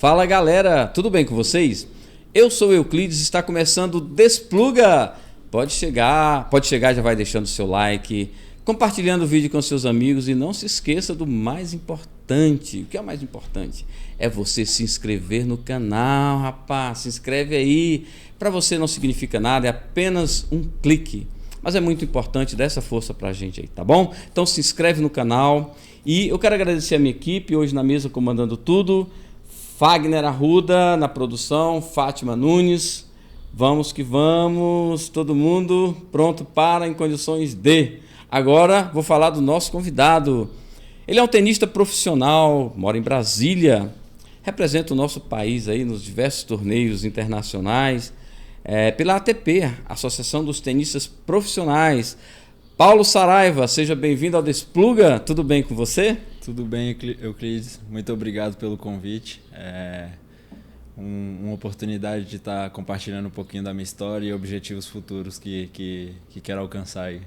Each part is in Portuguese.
Fala galera, tudo bem com vocês? Eu sou Euclides, está começando o Despluga. Pode chegar, já vai deixando seu like, compartilhando o vídeo com seus amigos e não se esqueça do mais importante. O que é o mais importante? É você se inscrever no canal, rapaz. Se inscreve aí. Para você não significa nada, é apenas um clique. Mas é muito importante, dá essa força pra gente aí, tá bom? Então se inscreve no canal. E eu quero agradecer a minha equipe, hoje na mesa comandando tudo. Fagner Arruda na produção, Fátima Nunes. Vamos que vamos, todo mundo pronto para em condições de. Agora vou falar do nosso convidado. Ele é um tenista profissional, mora em Brasília, representa o nosso país aí nos diversos torneios internacionais, pela ATP, Associação dos Tenistas Profissionais. Paulo Saraiva, seja bem-vindo ao Despluga. Tudo bem com você? Tudo bem, Euclides. Muito obrigado pelo convite. É uma oportunidade de estar compartilhando um pouquinho da minha história e objetivos futuros que quero alcançar aí.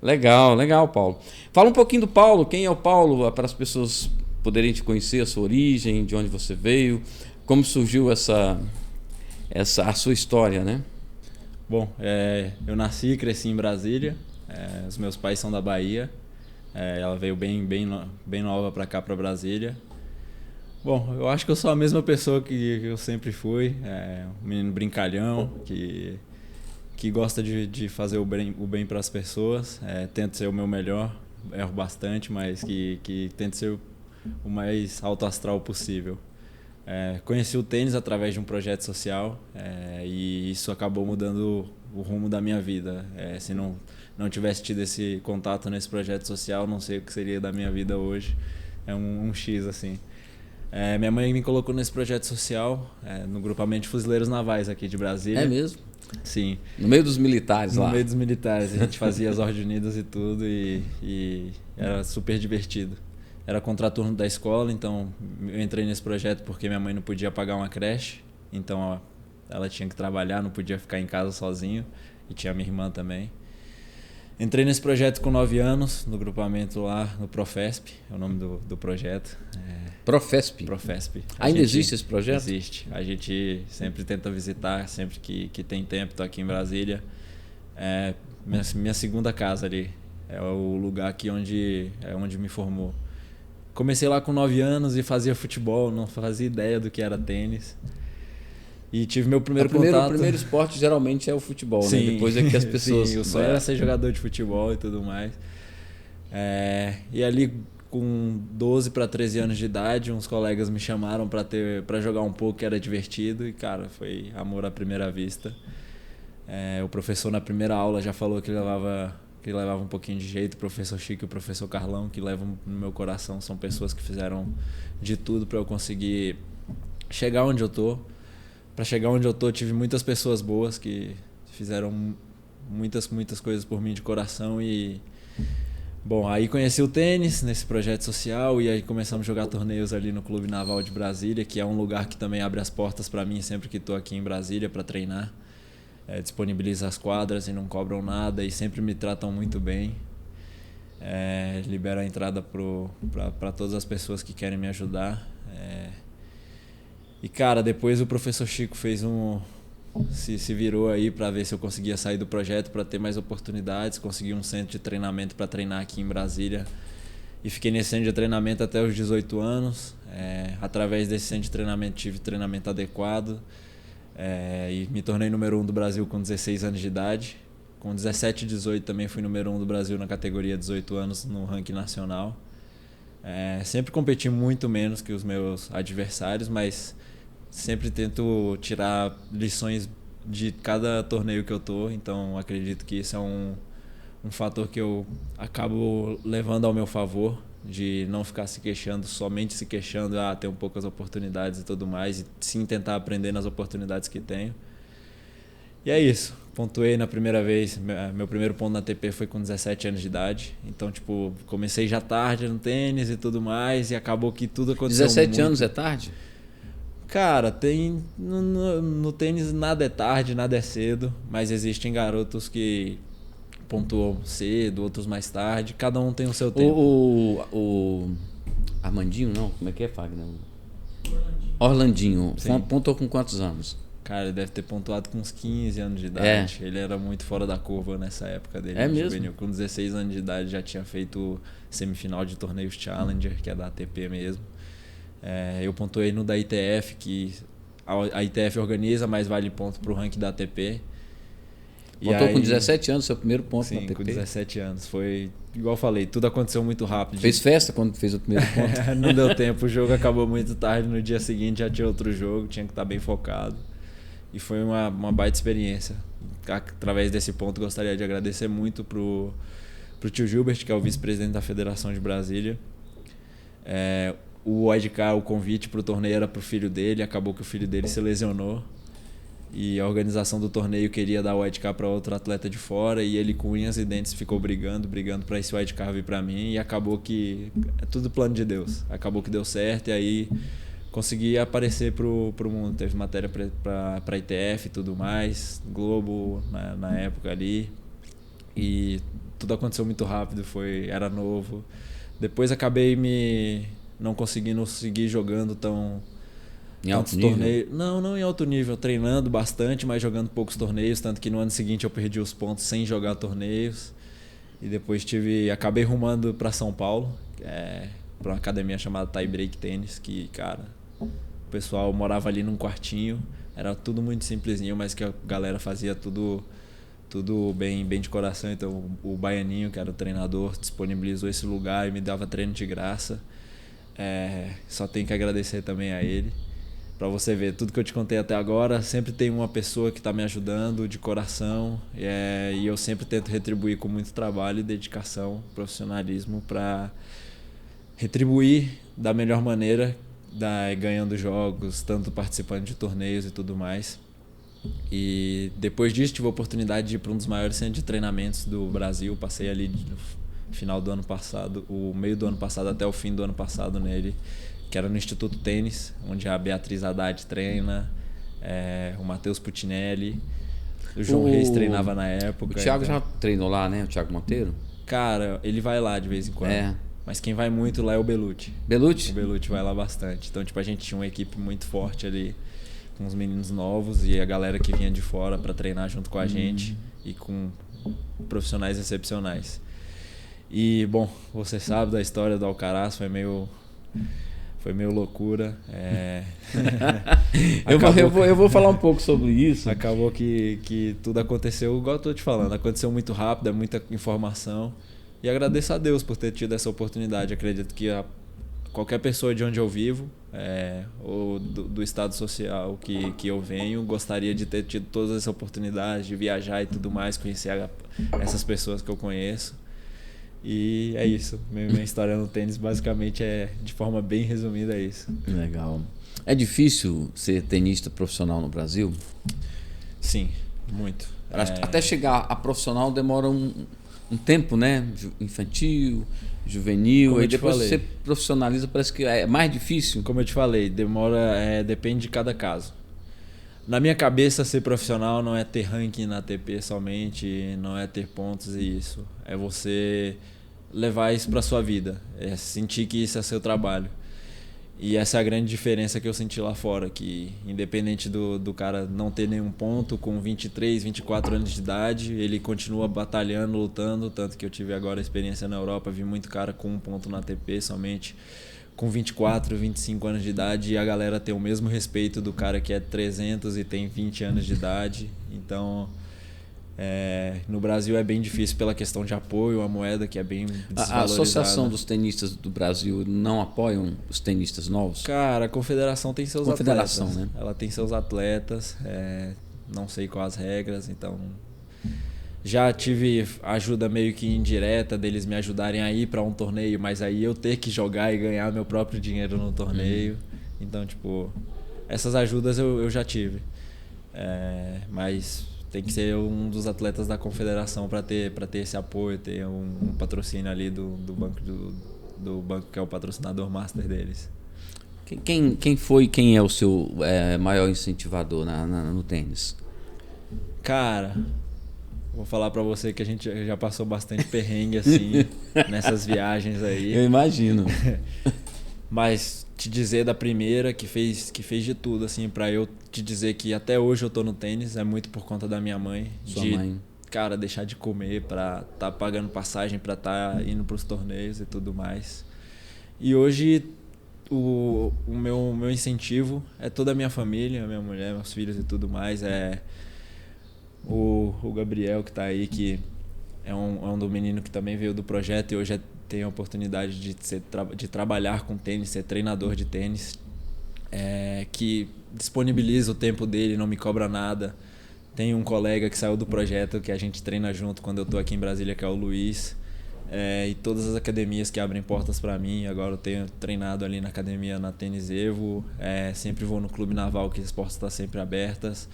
Legal, Paulo. Fala um pouquinho do Paulo. Quem é o Paulo? Para as pessoas poderem te conhecer, a sua origem, de onde você veio, como surgiu a sua história, né? Bom, eu nasci e cresci em Brasília. Os meus pais são da Bahia. Ela veio bem nova para cá, para Brasília. Bom, eu acho que eu sou a mesma pessoa que eu sempre fui. Um menino brincalhão, que gosta de fazer o bem para as pessoas. Tento ser o meu melhor, erro bastante, mas que tento ser o mais alto astral possível. Conheci o tênis através de um projeto social e isso acabou mudando o rumo da minha vida. Se não tivesse tido esse contato nesse projeto social, não sei o que seria da minha vida hoje. É um X, assim. Minha mãe me colocou nesse projeto social no grupamento de fuzileiros navais aqui de Brasília. É mesmo? Sim. No meio dos militares lá? No meio dos militares. A gente fazia as ordens unidas e tudo e era super divertido. Era contraturno da escola, então eu entrei nesse projeto porque minha mãe não podia pagar uma creche. Então ela tinha que trabalhar, não podia ficar em casa sozinho. E tinha minha irmã também. Entrei nesse projeto com 9 anos, no grupamento lá no Profesp, é o nome do projeto. Profesp? Profesp. Ainda existe esse projeto? Existe. A gente sempre tenta visitar, sempre que tem tempo, estou aqui em Brasília. Minha segunda casa ali, é o lugar aqui onde me formou. Comecei lá com 9 anos e fazia futebol, não fazia ideia do que era tênis. E tive meu primeiro contato. O primeiro esporte geralmente é o futebol, sim, né? Depois é que as pessoas... Sim, o sonho era ser jogador de futebol e tudo mais. E ali com 12 para 13 anos de idade, uns colegas me chamaram para jogar um pouco, que era divertido. E cara, foi amor à primeira vista. O professor na primeira aula já falou que levava um pouquinho de jeito. O professor Chico e o professor Carlão, que levam no meu coração, são pessoas que fizeram de tudo para eu conseguir chegar onde eu tô. Para chegar onde eu tô, tive muitas pessoas boas que fizeram muitas coisas por mim de coração. E bom, aí conheci o tênis nesse projeto social e aí começamos a jogar torneios ali no Clube Naval de Brasília, que é um lugar que também abre as portas para mim sempre que estou aqui em Brasília para treinar. Disponibiliza as quadras e não cobram nada e sempre me tratam muito bem. Libera a entrada para todas as pessoas que querem me ajudar. E cara, depois o professor Chico fez se virou aí para ver se eu conseguia sair do projeto para ter mais oportunidades, consegui um centro de treinamento para treinar aqui em Brasília e fiquei nesse centro de treinamento até os 18 anos. Através desse centro de treinamento tive treinamento adequado e me tornei número 1 do Brasil com 16 anos de idade. Com 17 e 18 também fui número 1 do Brasil na categoria 18 anos no ranking nacional. Sempre competi muito menos que os meus adversários, mas sempre tento tirar lições de cada torneio que eu tô, então acredito que isso é um fator que eu acabo levando ao meu favor, de não ficar somente se queixando, tenho poucas oportunidades e tudo mais, e sim tentar aprender nas oportunidades que tenho. E é isso, pontuei na primeira vez, meu primeiro ponto na ATP foi com 17 anos de idade, então comecei já tarde no tênis e tudo mais, e acabou que tudo aconteceu 17 anos é tarde? Cara, no tênis nada é tarde, nada é cedo, mas existem garotos que pontuam cedo, outros mais tarde, cada um tem o seu tempo. O Armandinho, não? Como é que é, Fagner? Orlandinho, Sim. pontuou com quantos anos? Cara, ele deve ter pontuado com uns 15 anos de idade. Ele era muito fora da curva nessa época dele. É mesmo? Juvenil. Com 16 anos de idade já tinha feito semifinal de torneios Challenger, que é da ATP mesmo. Eu pontuei no da ITF, que a ITF organiza, mas vale ponto pro ranking da ATP. Pontuou com 17 anos, seu primeiro ponto na Sim, ATP. com 17 anos. Foi, igual eu falei, tudo aconteceu muito rápido. Fez festa quando fez o primeiro ponto? Não deu tempo, o jogo acabou muito tarde. No dia seguinte já tinha outro jogo, tinha que estar bem focado. E foi uma baita experiência. Através desse ponto, gostaria de agradecer muito pro tio Gilbert, que é o vice-presidente da Federação de Brasília. O wildcard, o convite pro torneio era pro filho dele, acabou que o filho dele se lesionou. E a organização do torneio queria dar o wildcard para outro atleta de fora, e ele com unhas e dentes ficou brigando para esse wildcard vir para mim, e acabou que é tudo plano de Deus. Acabou que deu certo, e aí consegui aparecer pro mundo. Teve matéria para ITF e tudo mais, Globo na época ali, e tudo aconteceu muito rápido, era novo. Depois acabei não conseguindo seguir jogando em alto nível? Torneios. Não em alto nível, treinando bastante, mas jogando poucos torneios, tanto que no ano seguinte eu perdi os pontos sem jogar torneios. E depois acabei rumando para São Paulo, para uma academia chamada Tie Break Tênis, que, cara, o pessoal morava ali num quartinho, era tudo muito simplesinho, mas que a galera fazia tudo bem de coração. Então o Baianinho, que era o treinador, disponibilizou esse lugar e me dava treino de graça. Só tenho que agradecer também a ele. Pra você ver, tudo que eu te contei até agora, sempre tem uma pessoa que tá me ajudando de coração, e eu sempre tento retribuir com muito trabalho, dedicação, profissionalismo, para retribuir da melhor maneira, ganhando jogos, tanto participando de torneios e tudo mais. E depois disso tive a oportunidade de ir para um dos maiores centros de treinamentos do Brasil. Passei ali no final do ano passado, o meio do ano passado até o fim do ano passado nele, que era no Instituto Tênis, onde a Beatriz Haddad treina, o Matheus Putinelli, o João Reis treinava na época. O Thiago já treinou lá, né? O Thiago Monteiro? Cara, ele vai lá de vez em quando. Mas quem vai muito lá é o Belucci. Belucci? O Belucci vai lá bastante. Então, tipo, a gente tinha uma equipe muito forte ali, com os meninos novos e a galera que vinha de fora para treinar junto com a gente, e com profissionais excepcionais. E, bom, você sabe da história do Alcaraz, foi meio loucura. Eu vou falar um pouco sobre isso. Acabou que tudo aconteceu, igual eu tô te falando, aconteceu muito rápido, é muita informação. E agradeço a Deus por ter tido essa oportunidade. Acredito que qualquer pessoa de onde eu vivo, ou do estado social que eu venho, gostaria de ter tido todas essas oportunidades de viajar e tudo mais, conhecer essas pessoas que eu conheço. E é isso. Minha história no tênis basicamente de forma bem resumida, é isso. Legal. É difícil ser tenista profissional no Brasil? Sim, muito. Até chegar a profissional demora um tempo, né? Infantil, juvenil, aí depois você profissionaliza, parece que é mais difícil. Como eu te falei, depende de cada caso. Na minha cabeça, ser profissional não é ter ranking na ATP somente, não é ter pontos e isso. É você levar isso para sua vida, é sentir que isso é seu trabalho. E essa é a grande diferença que eu senti lá fora, que independente do cara não ter nenhum ponto, com 23, 24 anos de idade, ele continua batalhando, lutando, tanto que eu tive agora a experiência na Europa, vi muito cara com um ponto na ATP somente, com 24, 25 anos de idade, e a galera tem o mesmo respeito do cara que é 300 e tem 20 anos de idade. Então, no Brasil é bem difícil pela questão de apoio, a moeda que é bem desvalorizada. A Associação dos Tenistas do Brasil não apoiam os tenistas novos? Cara, a confederação tem seus atletas. Né? Ela tem seus atletas, não sei quais as regras, então... Já tive ajuda meio que indireta deles me ajudarem a ir para um torneio, mas aí eu ter que jogar e ganhar meu próprio dinheiro no torneio. Então, tipo, essas ajudas eu já tive. Mas tem que ser um dos atletas da confederação para ter esse apoio, ter um patrocínio ali do banco que é o patrocinador master deles. Quem é o seu maior incentivador no tênis? Cara... Vou falar pra você que a gente já passou bastante perrengue assim nessas viagens aí. Eu imagino. Mas te dizer da primeira que fez de tudo, assim, pra eu te dizer que até hoje eu tô no tênis, é muito por conta da minha mãe. Sua mãe. Cara, deixar de comer pra tá pagando passagem, pra tá indo pros torneios e tudo mais. E hoje o meu incentivo é toda a minha família, minha mulher, meus filhos e tudo mais. É o Gabriel que tá aí, que é um do menino que também veio do projeto e hoje tem a oportunidade de trabalhar com tênis, ser treinador de tênis, que disponibiliza o tempo dele, não me cobra nada. Tem um colega que saiu do projeto que a gente treina junto quando eu tô aqui em Brasília, que é o Luiz. E todas as academias que abrem portas para mim. Agora eu tenho treinado ali na academia na Tênis Evo. Sempre vou no Clube Naval, que as portas estão sempre abertas.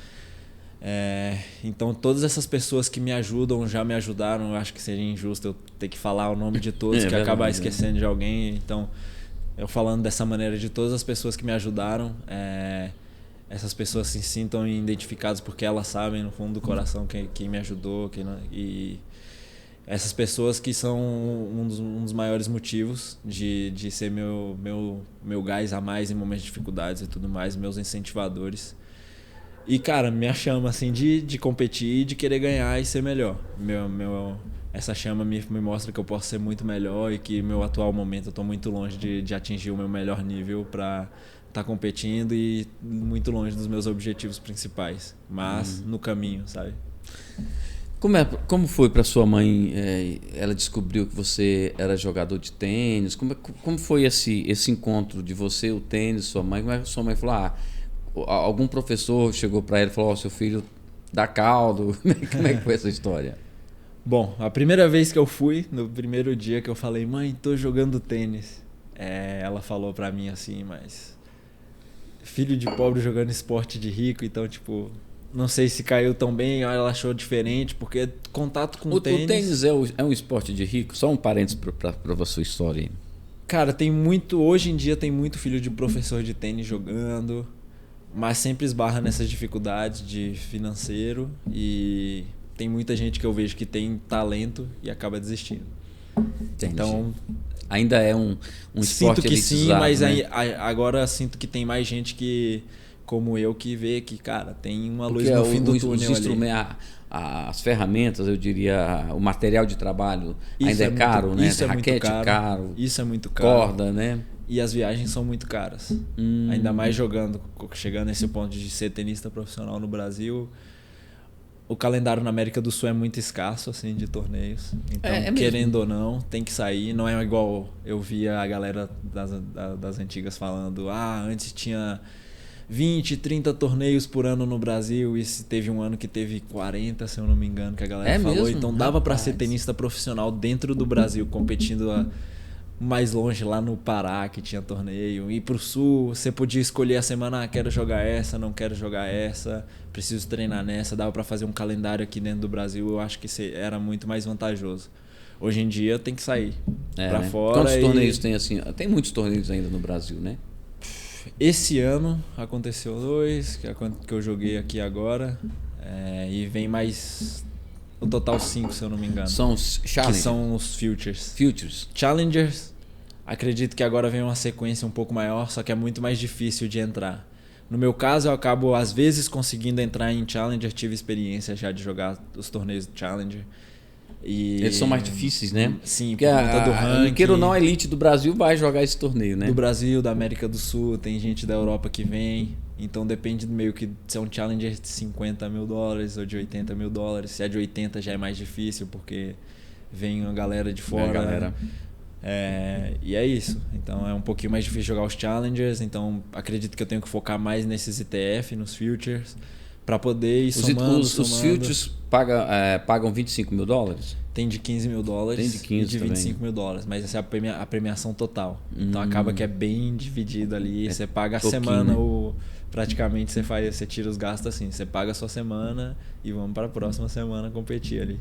Então todas essas pessoas que me ajudam já me ajudaram. Eu acho que seria injusto eu ter que falar o nome de todos, que acabar esquecendo de alguém. Então eu falando dessa maneira de todas as pessoas que me ajudaram, essas pessoas se sintam identificadas porque elas sabem no fundo do coração quem me ajudou, e essas pessoas que são um dos maiores motivos de ser meu gás a mais em momentos de dificuldades e tudo mais, meus incentivadores. E, cara, minha chama, assim, de competir, de querer ganhar e ser melhor. Essa chama me mostra que eu posso ser muito melhor e que meu atual momento eu tô muito longe de atingir o meu melhor nível para estar competindo e muito longe dos meus objetivos principais. Mas no caminho, sabe? Como foi para sua mãe? Ela descobriu que você era jogador de tênis. Como foi esse encontro de você, o tênis, sua mãe? Como é que sua mãe falou? Algum professor chegou para ela e falou: seu filho dá caldo. Como é que foi essa história? Bom, a primeira vez que eu fui, no primeiro dia que eu falei: mãe, tô jogando tênis. Ela falou pra mim assim: mas filho de pobre jogando esporte de rico, então tipo... Não sei se caiu tão bem, ela achou diferente, porque contato com o tênis... O tênis é um esporte de rico? Só um parênteses para a sua história aí. Cara, tem muito... Hoje em dia tem muito filho de professor de tênis jogando, mas sempre esbarra nessas dificuldades de financeiro e tem muita gente que eu vejo que tem talento e acaba desistindo. Entendi. Então... Ainda é um esporte elitizado, sinto que sim, mas né? agora sinto que tem mais gente que... como eu, que vê que, cara, tem uma luz no fim do túnel ali. As ferramentas, eu diria, o material de trabalho ainda é caro, né? Isso é Raquete muito caro. Isso é muito caro. Corda, né? E as viagens são muito caras. Ainda mais chegando nesse ponto de ser tenista profissional no Brasil. O calendário na América do Sul é muito escasso, assim, de torneios. Então, querendo ou não, tem que sair. Não é igual eu via a galera das antigas falando: antes tinha 20, 30 torneios por ano no Brasil, e teve um ano que teve 40, se eu não me engano, que a galera falou. Mesmo? Então dava para ser tenista profissional dentro do Brasil, competindo mais longe, lá no Pará, que tinha torneio. Ir pro Sul, você podia escolher a semana: quero jogar essa, não quero jogar essa, preciso treinar nessa. Dava para fazer um calendário aqui dentro do Brasil, eu acho que era muito mais vantajoso. Hoje em dia tem que sair para fora. Quantos torneios tem assim? Tem muitos torneios ainda no Brasil, né? Esse ano aconteceu 2, que eu joguei aqui agora, e vem mais, no total 5, se eu não me engano. São os Challengers? Que são os Futures. Futures. Challengers, acredito que agora vem uma sequência um pouco maior, só que é muito mais difícil de entrar. No meu caso, eu acabo às vezes conseguindo entrar em Challenger, tive experiência já de jogar os torneios do Challenger. Eles são mais difíceis, né? Sim, porque por conta do ranking. Queira ou não, a elite do Brasil vai jogar esse torneio, né? Do Brasil, da América do Sul, tem gente da Europa que vem. Então depende do meio que se é um Challenger de $50 mil ou de $80 mil. Se é de 80 já é mais difícil, porque vem uma galera de fora. E é isso. Então é um pouquinho mais difícil jogar os Challengers. Então acredito que eu tenho que focar mais nesses ITF, nos Futures, para poder ir somando. Os Futures pagam $25 mil? Tem de $15 mil tem de 15 e de $25 também. mil, mas essa é a premiação total. Então acaba que é bem dividido ali. Você paga a pouquinho, semana, né? Praticamente você tira os gastos assim. Você paga a sua semana e vamos para a próxima semana competir ali.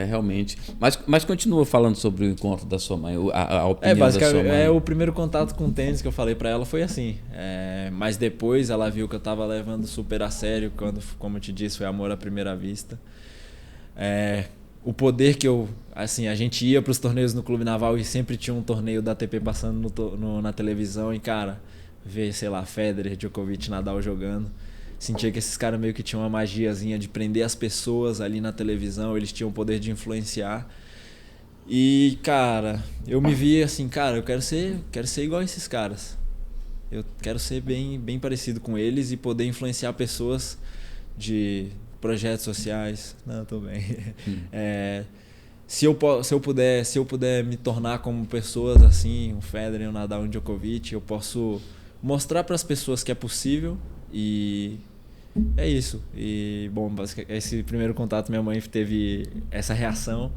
Realmente. Mas continua falando sobre o encontro da sua mãe, a opinião da sua mãe. O primeiro contato com o tênis que eu falei pra ela foi assim. Mas depois ela viu que eu tava levando super a sério, como eu te disse, foi amor à primeira vista. o poder que eu... Assim, a gente ia pros torneios no Clube Naval e sempre tinha um torneio da ATP passando na televisão e, cara, ver, sei lá, Federer, Djokovic, Nadal jogando. Sentia que esses caras meio que tinham uma magiazinha de prender as pessoas ali na televisão, eles tinham o poder de influenciar. E, cara, eu me vi assim, cara, eu quero ser igual a esses caras. Eu quero ser bem parecido com eles e poder influenciar pessoas de projetos sociais. Não, tô bem. Se eu puder me tornar como pessoas assim, um Federer, um Nadal, um Djokovic, eu posso mostrar para as pessoas que é possível e é isso. E, bom, esse primeiro contato minha mãe teve essa reação,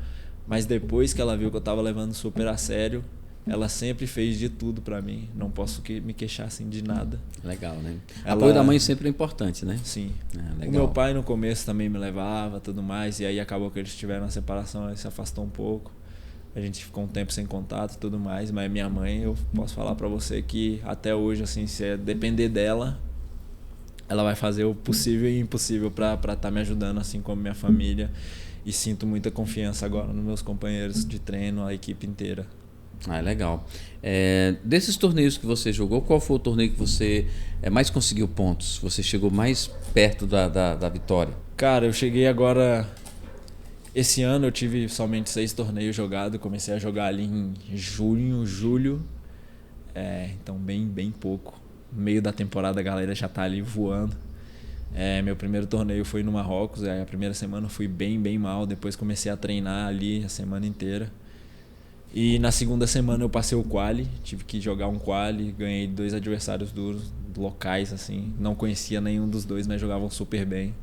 mas depois que ela viu que eu tava levando super a sério, ela sempre fez de tudo pra mim. Não posso me queixar assim de nada. Legal, né? Apoio da mãe sempre é importante, né? Sim. Legal. O meu pai no começo também me levava, tudo mais, e aí acabou que eles tiveram a separação, ele se afastou um pouco. A gente ficou um tempo sem contato e tudo mais, mas minha mãe, eu posso falar pra você que até hoje, assim, se depender dela, ela vai fazer o possível e impossível pra estar me ajudando, assim como minha família. E sinto muita confiança agora nos meus companheiros de treino, a equipe inteira. Legal. Desses torneios que você jogou, qual foi o torneio que você mais conseguiu pontos? Você chegou mais perto da vitória? Cara, eu cheguei agora... Esse ano eu tive somente 6 torneios jogados. Comecei a jogar ali em junho, julho. Então bem pouco. No meio da temporada a galera já tá ali voando. Meu primeiro torneio foi no Marrocos. A primeira semana eu fui bem mal. Depois comecei a treinar ali a semana inteira. E na segunda semana eu passei o quali, tive que jogar um quali, ganhei 2 adversários duros, locais assim, não conhecia nenhum dos dois, mas jogavam super bem.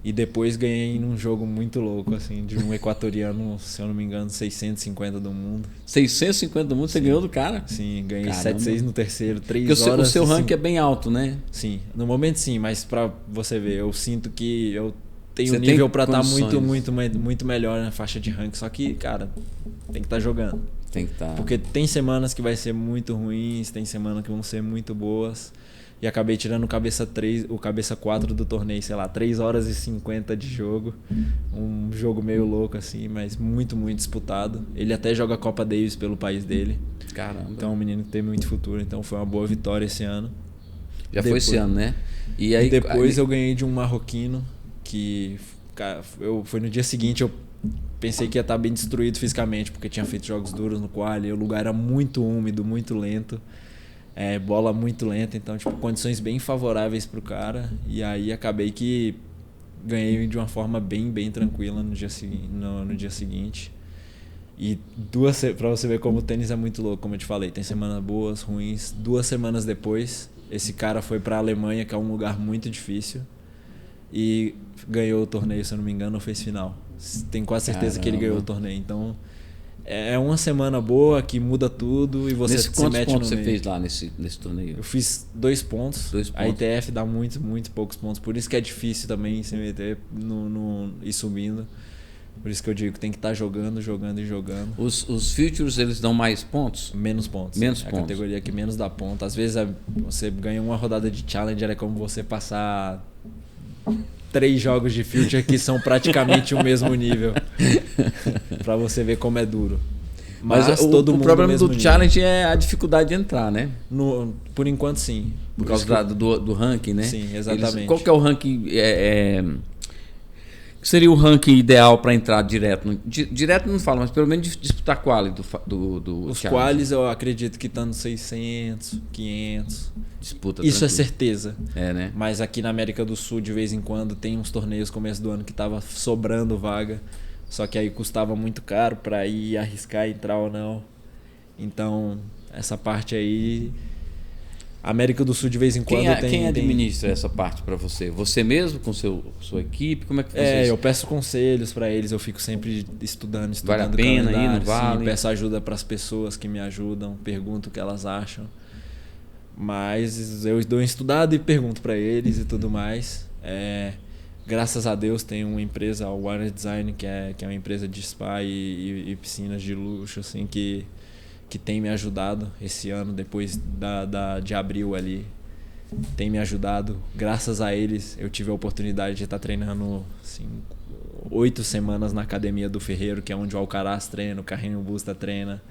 E depois ganhei num jogo muito louco, assim, de um equatoriano, se eu não me engano, 650 do mundo. 650 do mundo, você ganhou do cara? Sim, ganhei 7-6 no terceiro, 3 Porque horas. O seu ranking é bem alto, né? Sim, no momento sim, mas pra você ver, eu sinto que eu tenho Você nível pra estar condições. muito melhor na faixa de ranking, só que, cara, tem que estar jogando. Tem que estar. Porque tem semanas que vai ser muito ruins, tem semanas que vão ser muito boas. E acabei tirando o cabeça 4 do torneio, sei lá, 3 horas e 50 de jogo. Um jogo meio louco assim, mas muito disputado. Ele até joga a Copa Davis pelo país dele. Caramba. Então é um menino que tem muito futuro, então foi uma boa vitória esse ano. Já foi esse ano, né? E aí depois eu ganhei de um marroquino que, cara, foi no dia seguinte, eu pensei que ia estar bem destruído fisicamente, porque tinha feito jogos duros no quali, o lugar era muito úmido, muito lento, bola muito lenta, então tipo, condições bem favoráveis pro cara, e aí acabei que ganhei de uma forma bem tranquila no dia seguinte. E pra você ver como o tênis é muito louco, como eu te falei, tem semanas boas, ruins. 2 semanas depois, esse cara foi pra Alemanha, que é um lugar muito difícil, e ganhou o torneio, se eu não me engano, ou fez final. Tenho quase certeza que ele ganhou o torneio. Então, é uma semana boa que muda tudo e você se mete no meio. Quantos pontos você fez lá nesse torneio? Eu fiz 2 pontos. 2 pontos. A ITF dá muito poucos pontos. Por isso que é difícil também se meter e subindo. Por isso que eu digo que tem que estar jogando. Os Futures, eles dão mais pontos? Menos pontos. Menos é pontos. A categoria que menos dá ponto. Às vezes você ganha uma rodada de Challenger, é como você passar 3 jogos de Future que são praticamente o mesmo nível. Pra você ver como é duro. Mas o problema do Challenge é a dificuldade de entrar, né? Por enquanto, sim. Por causa do ranking, né? Sim, exatamente. Qual que é o ranking? Que seria o ranking ideal para entrar direto? Direto não falo, mas pelo menos disputar quali do Os Challenge. qualis eu acredito que estão 600, 500. Disputa Isso tranquilo. é certeza. Né? Mas aqui na América do Sul, de vez em quando, tem uns torneios começo do ano que tava sobrando vaga. Só que aí custava muito caro para ir arriscar entrar ou não. Então, essa parte aí... América do Sul, de vez em quando, Quem administra essa parte para você? Você mesmo, com sua equipe? Como é que eu peço conselhos para eles, eu fico sempre estudando vale a pena ir, não vale? Sim, peço ajuda para as pessoas que me ajudam, pergunto o que elas acham. Mas eu dou um estudado e pergunto para eles e tudo mais. Graças a Deus tem uma empresa, a Warner Design, que é uma empresa de spa e piscinas de luxo, assim, que tem me ajudado esse ano, depois de abril ali. Tem me ajudado. Graças a eles, eu tive a oportunidade de estar treinando assim, 8 semanas na academia do Ferreiro, que é onde o Alcaraz treina, o Carreño Busta treina.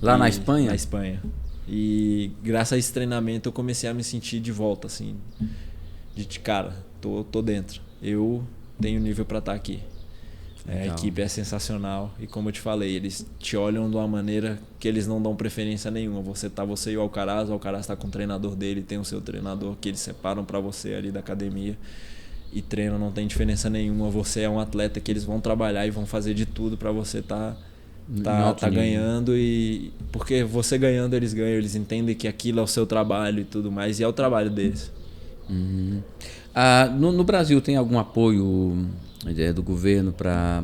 Lá na Espanha? Na Espanha. E graças a esse treinamento eu comecei a me sentir de volta, assim. Cara, tô dentro. Eu tenho nível para estar aqui. A equipe é sensacional. E como eu te falei, eles te olham de uma maneira que eles não dão preferência nenhuma. Você e o Alcaraz tá com o treinador dele, tem o seu treinador que eles separam para você ali da academia. E treino não tem diferença nenhuma. Você é um atleta que eles vão trabalhar e vão fazer de tudo para você tá ganhando. E porque você ganhando, eles ganham. Eles entendem que aquilo é o seu trabalho e tudo mais. E é o trabalho deles. Uhum. No Brasil tem algum apoio do governo para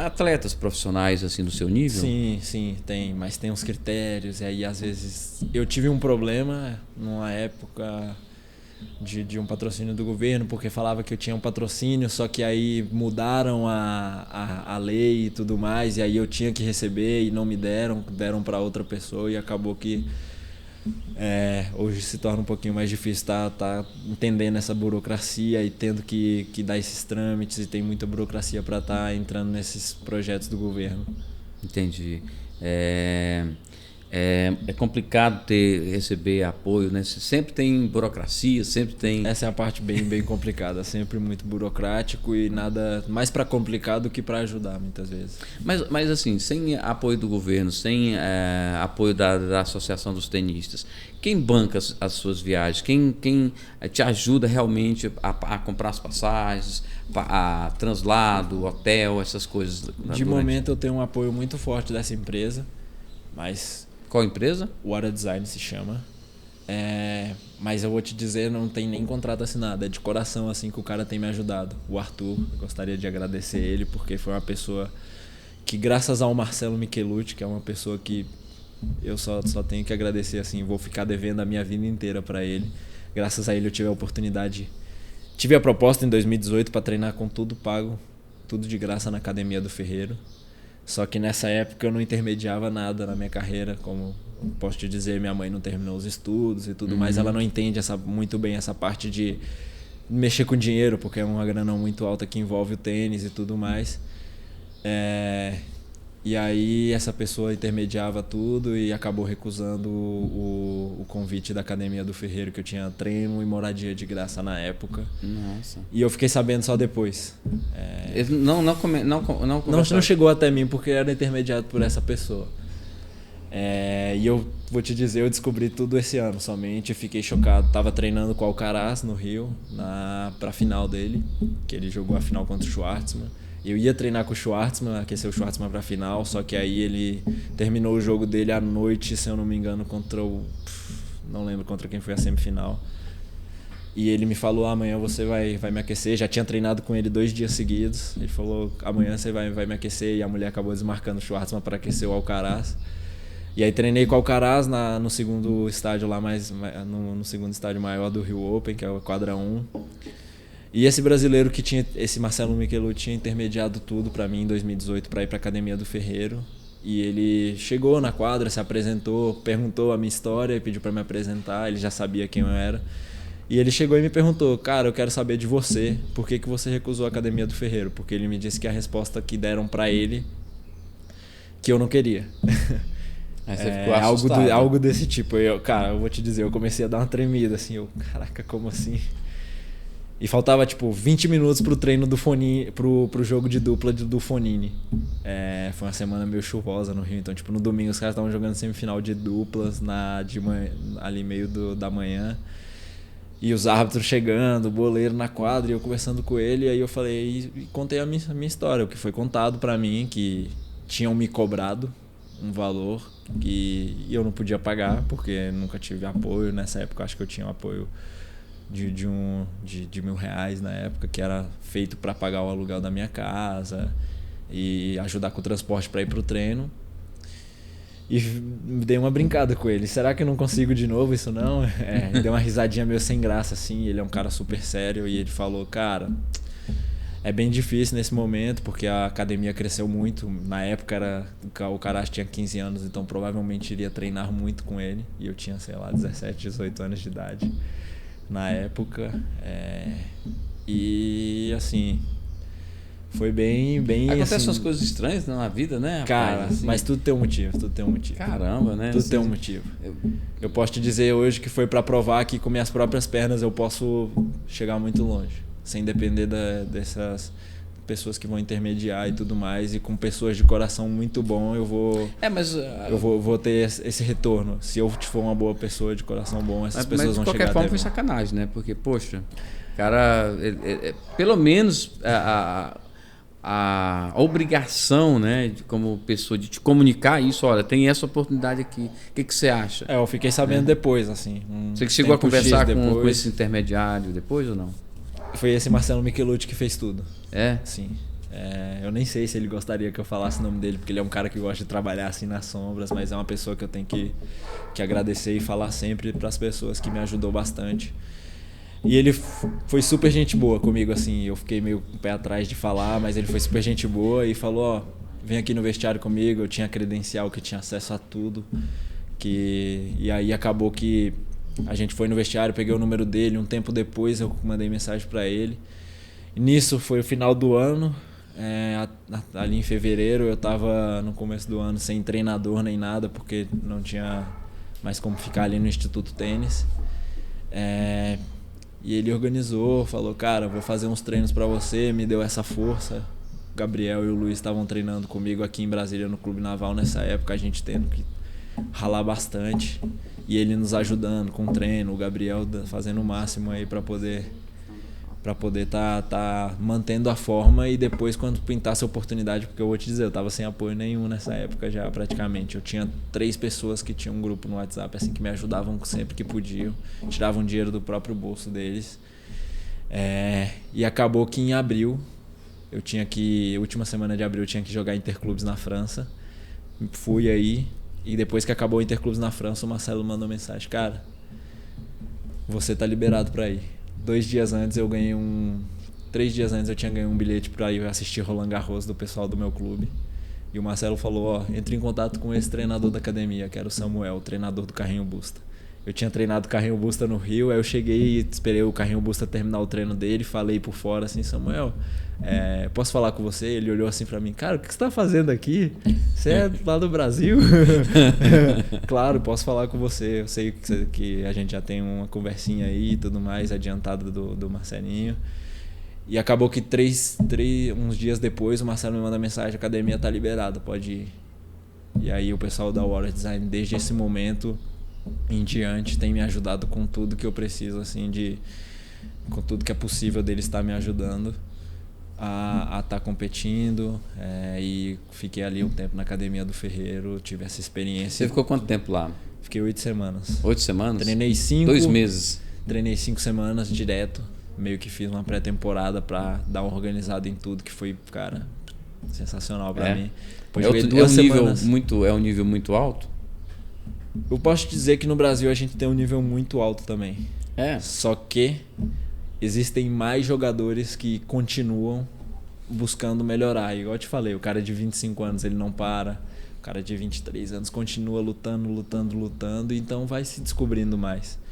atletas profissionais assim do seu nível? Sim, tem, mas tem uns critérios. E aí às vezes eu tive um problema numa época de um patrocínio do governo, porque falava que eu tinha um patrocínio, só que aí mudaram a lei e tudo mais, e aí eu tinha que receber e não me deram para outra pessoa, e acabou que hoje se torna um pouquinho mais difícil tá entendendo essa burocracia e tendo que dar esses trâmites, e tem muita burocracia para estar entrando nesses projetos do governo. Entendi. É complicado receber apoio, né? Sempre tem burocracia, sempre tem... Essa é a parte bem complicada, sempre muito burocrático e nada mais para complicar do que para ajudar muitas vezes. Mas assim, sem apoio do governo, sem apoio da Associação dos Tenistas, quem banca as suas viagens? Quem te ajuda realmente a comprar as passagens, a translado, hotel, essas coisas? De momento eu tenho um apoio muito forte dessa empresa, mas... Qual empresa? O Ara Design se chama. Mas eu vou te dizer, não tem nem contrato assinado. É de coração assim que o cara tem me ajudado. O Arthur, eu gostaria de agradecer ele, porque foi uma pessoa que, graças ao Marcelo Michelucci, que é uma pessoa que eu só tenho que agradecer, assim, vou ficar devendo a minha vida inteira para ele. Graças a ele eu tive a oportunidade, tive a proposta em 2018 para treinar com tudo pago, tudo de graça na academia do Ferreiro. Só que nessa época eu não intermediava nada na minha carreira, como posso te dizer, minha mãe não terminou os estudos e tudo mais, ela não entende muito bem essa parte de mexer com dinheiro, porque é uma grana muito alta que envolve o tênis e tudo mais. E aí essa pessoa intermediava tudo e acabou recusando o convite da academia do Ferreiro, que eu tinha treino e moradia de graça na época. Nossa. E eu fiquei sabendo só depois. Não chegou até mim porque era intermediado por essa pessoa. E eu vou te dizer, eu descobri tudo esse ano somente, fiquei chocado. Tava treinando com o Alcaraz no Rio, pra final dele, que ele jogou a final contra o Schwartzman. Eu ia treinar com o Schwartzman, aquecer o Schwartzman pra final, só que aí ele terminou o jogo dele à noite, se eu não me engano, não lembro contra quem foi a semifinal. E ele me falou, amanhã você vai me aquecer. Já tinha treinado com ele 2 dias seguidos. Ele falou, amanhã você vai me aquecer. E a mulher acabou desmarcando o Schwartzman para aquecer o Alcaraz. E aí treinei com o Alcaraz no segundo estádio lá, no segundo estádio maior do Rio Open, que é a quadra 1. E esse brasileiro que tinha, esse Marcelo Michelucci, tinha intermediado tudo para mim em 2018 para ir para a academia do Ferreiro. E ele chegou na quadra, se apresentou, perguntou a minha história, pediu para me apresentar, ele já sabia quem eu era. E ele chegou e me perguntou, cara, eu quero saber de você, por que você recusou a academia do Ferreiro? Porque ele me disse que a resposta que deram para ele, que eu não queria. Aí você ficou assustado. Algo desse tipo. Eu vou te dizer, eu comecei a dar uma tremida, assim, caraca, como assim? E faltava, 20 minutos pro treino do Fonini, pro jogo de dupla do Fonini. Foi uma semana meio chuvosa no Rio, então, no domingo os caras estavam jogando semifinal de duplas ali meio da manhã. E os árbitros chegando, o boleiro na quadra, e eu conversando com ele, e aí eu falei, e contei a minha história, o que foi contado pra mim, que tinham me cobrado um valor que eu não podia pagar, porque nunca tive apoio. Nessa época, acho que eu tinha um apoio de R$1.000 na época, que era feito para pagar o aluguel da minha casa e ajudar com o transporte para ir pro treino. E dei uma brincada com ele. Será que eu não consigo de novo isso não? Deu uma risadinha meio sem graça assim. Ele é um cara super sério e ele falou, cara, é bem difícil nesse momento porque a academia cresceu muito. Na época o Karash tinha 15 anos, então provavelmente iria treinar muito com ele. E eu tinha, 17, 18 anos de idade na época. E assim, Foi bem Acontecem assim, umas coisas estranhas na vida, né, rapaz? cara, Assim, mas tudo tem um motivo, tudo tem um motivo. caramba, né? Tudo tem um motivo. Eu posso te dizer hoje que foi pra provar que com minhas próprias pernas eu posso chegar muito longe, sem depender dessas pessoas que vão intermediar e tudo mais, e com pessoas de coração muito bom eu vou vou ter esse retorno. Se eu for uma boa pessoa de coração bom, essas pessoas vão chegar. Mas de qualquer forma foi sacanagem, né? Porque, poxa, cara, pelo menos a obrigação, né, como pessoa, de te comunicar isso, olha, tem essa oportunidade aqui, o que você acha? Eu fiquei sabendo depois, assim. Você que chegou a conversar com esse intermediário depois ou não? Foi esse Marcelo Michelucci que fez tudo. É? Sim. Eu nem sei se ele gostaria que eu falasse o nome dele, porque ele é um cara que gosta de trabalhar assim nas sombras, mas é uma pessoa que eu tenho que agradecer e falar sempre para as pessoas, que me ajudou bastante. E ele foi super gente boa comigo, assim. Eu fiquei meio com o pé atrás de falar, mas ele foi super gente boa e falou, ó, vem aqui no vestiário comigo. Eu tinha credencial, que tinha acesso a tudo. E aí acabou que a gente foi no vestiário, peguei o número dele. Um tempo depois eu mandei mensagem para ele. E nisso foi o final do ano. Ali em fevereiro eu tava no começo do ano sem treinador nem nada, porque não tinha mais como ficar ali no Instituto Tênis. E ele organizou, falou, cara, vou fazer uns treinos pra você, me deu essa força. O Gabriel e o Luiz estavam treinando comigo aqui em Brasília no Clube Naval nessa época, a gente tendo que ralar bastante. E ele nos ajudando com o treino, o Gabriel fazendo o máximo aí pra poder tá mantendo a forma, e depois quando pintasse a oportunidade, porque eu vou te dizer, eu tava sem apoio nenhum nessa época já praticamente. Eu tinha 3 pessoas que tinham um grupo no WhatsApp assim que me ajudavam sempre que podiam, tiravam dinheiro do próprio bolso deles. E acabou que em abril, última semana de abril eu tinha que jogar Interclubes na França. Fui aí, e depois que acabou o Interclubes na França, o Marcelo mandou mensagem, cara, você tá liberado pra ir. 2 dias antes eu ganhei 3 dias antes eu tinha ganho um bilhete para ir assistir Roland Garros do pessoal do meu clube. E o Marcelo falou, ó, entre em contato com esse treinador da academia, que era o Samuel, o treinador do Carrinho Busta. Eu tinha treinado o Carrinho Busta no Rio, aí eu cheguei e esperei o Carrinho Busta terminar o treino dele, falei por fora assim, Samuel, posso falar com você? Ele olhou assim pra mim, cara, o que você tá fazendo aqui? Você é lá do Brasil? Claro, posso falar com você. Eu sei que a gente já tem uma conversinha aí e tudo mais, adiantada do Marcelinho. E acabou que uns dias depois o Marcelo me manda mensagem, a academia tá liberada, pode ir. E aí o pessoal da Warrior Design, desde esse momento em diante, tem me ajudado com tudo que eu preciso, assim, com tudo que é possível deles estar me ajudando a estar competindo. E fiquei ali um tempo na academia do Ferreiro, tive essa experiência. Você ficou quanto tempo lá? Fiquei 8 semanas. 8 semanas? Treinei 5. 2 meses. Treinei 5 semanas direto. Meio que fiz uma pré-temporada pra dar uma organizada em tudo, que foi, cara, sensacional pra mim. Depois joguei 2 semanas. É um nível muito alto? Eu posso dizer que no Brasil a gente tem um nível muito alto também. Só que existem mais jogadores que continuam buscando melhorar. Igual eu te falei, o cara de 25 anos ele não para. O cara de 23 anos continua lutando. Então vai se descobrindo mais.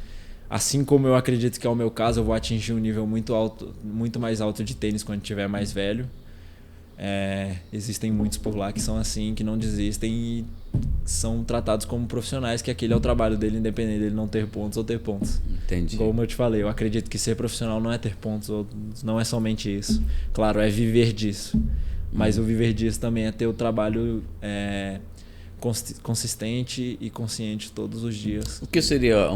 Assim como eu acredito que é o meu caso, eu vou atingir um nível muito alto, muito mais alto de tênis quando estiver mais velho. Existem muitos por lá que são assim, que não desistem e são tratados como profissionais, que aquele é o trabalho dele, independente dele não ter pontos ou ter pontos. Entendi. Como eu te falei, eu acredito que ser profissional não é ter pontos, ou não é somente isso. Claro, é viver disso. Mas o viver disso também é ter o trabalho consistente e consciente todos os dias. O que seria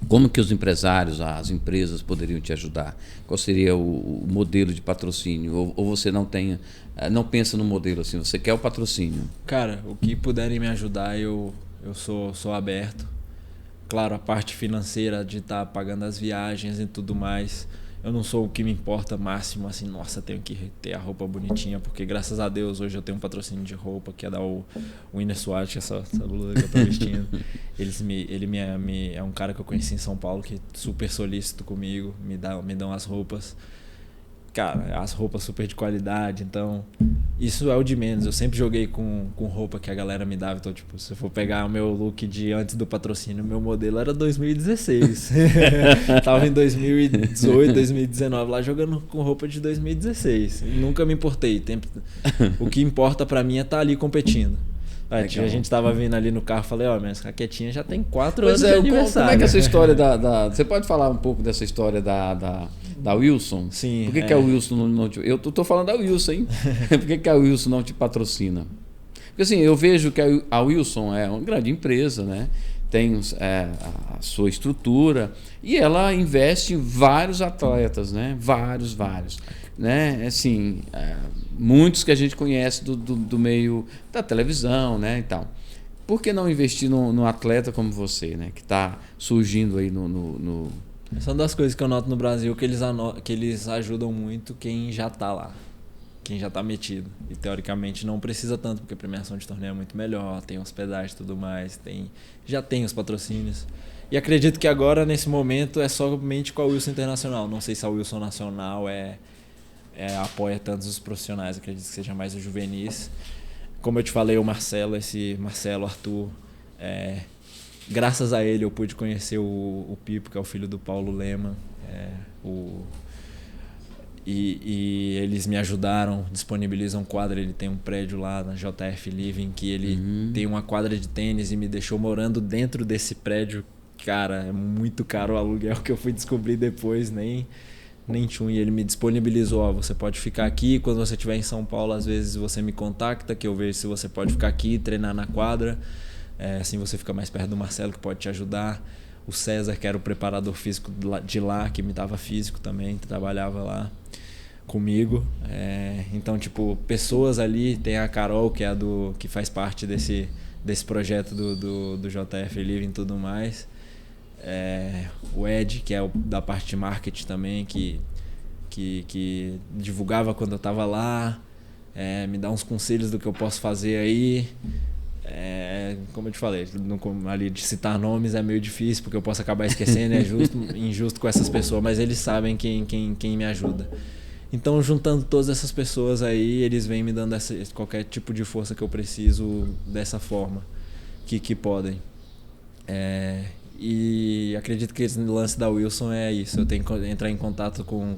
como que os empresários, as empresas poderiam te ajudar? Qual seria o modelo de patrocínio? Ou você não pensa no modelo assim, você quer o patrocínio? Cara, o que puderem me ajudar, eu sou aberto. Claro, a parte financeira de estar pagando as viagens e tudo mais, eu não sou o que me importa máximo, assim, nossa, tenho que ter a roupa bonitinha, porque graças a Deus hoje eu tenho um patrocínio de roupa, que é da Winner Swatch, essa blusa que eu tô vestindo. Ele é um cara que eu conheci em São Paulo, que é super solícito comigo, me dão as roupas. Cara, as roupas super de qualidade, então isso é o de menos. Eu sempre joguei com roupa que a galera me dava. Então, tipo, se eu for pegar o meu look de antes do patrocínio, meu modelo era 2016. Tava em 2018, 2019 lá jogando com roupa de 2016. Nunca me importei. O que importa pra mim é estar ali competindo. A gente tava vindo ali no carro, falei, ó, minha raquetinha já tem 4 anos de aniversário. Como é que é essa história Você pode falar um pouco dessa história da Wilson? Sim. Por que a Wilson não te... Eu tô falando da Wilson, hein? Por que a Wilson não te patrocina? Porque assim, eu vejo que a Wilson é uma grande empresa, né? Tem a sua estrutura e ela investe em vários atletas, né? Vários. Né? Assim, muitos que a gente conhece do meio da televisão, né? E tal. Por que não investir num atleta como você, né? Que está surgindo aí no... Essa é uma das coisas que eu noto no Brasil, que eles ajudam muito quem já está lá. Quem já está metido. E teoricamente não precisa tanto, porque a premiação de torneio é muito melhor, tem hospedagem e tudo mais, já tem os patrocínios. E acredito que agora, nesse momento, é somente com a Wilson Internacional. Não sei se a Wilson Nacional apoia tantos os profissionais, acredito que seja mais os juvenis. Como eu te falei, o Marcelo, Arthur, graças a ele eu pude conhecer o Pipo, que é o filho do Paulo Lema. E eles me ajudaram, disponibilizam quadra. Ele tem um prédio lá na JF Living que ele tem uma quadra de tênis e me deixou morando dentro desse prédio. Cara, é muito caro o aluguel, que eu fui descobrir depois, nem tinha. E ele me disponibilizou, ó, você pode ficar aqui, quando você estiver em São Paulo, às vezes você me contacta, que eu vejo se você pode ficar aqui, treinar na quadra. Assim você fica mais perto do Marcelo, que pode te ajudar. O César, que era o preparador físico de lá, que me dava físico também, que trabalhava lá comigo. Então, tipo, pessoas ali, tem a Carol, que faz parte desse projeto do JF Living e tudo mais. O Ed, que é da parte de marketing também, que divulgava quando eu estava lá, me dá uns conselhos do que eu posso fazer aí. Como eu te falei, ali de citar nomes é meio difícil, porque eu posso acabar esquecendo, é injusto com essas pessoas, mas eles sabem quem me ajuda. Então, juntando todas essas pessoas aí, eles vêm me dando qualquer tipo de força que eu preciso dessa forma, que podem. E acredito que esse lance da Wilson é isso. Eu tenho que entrar em contato com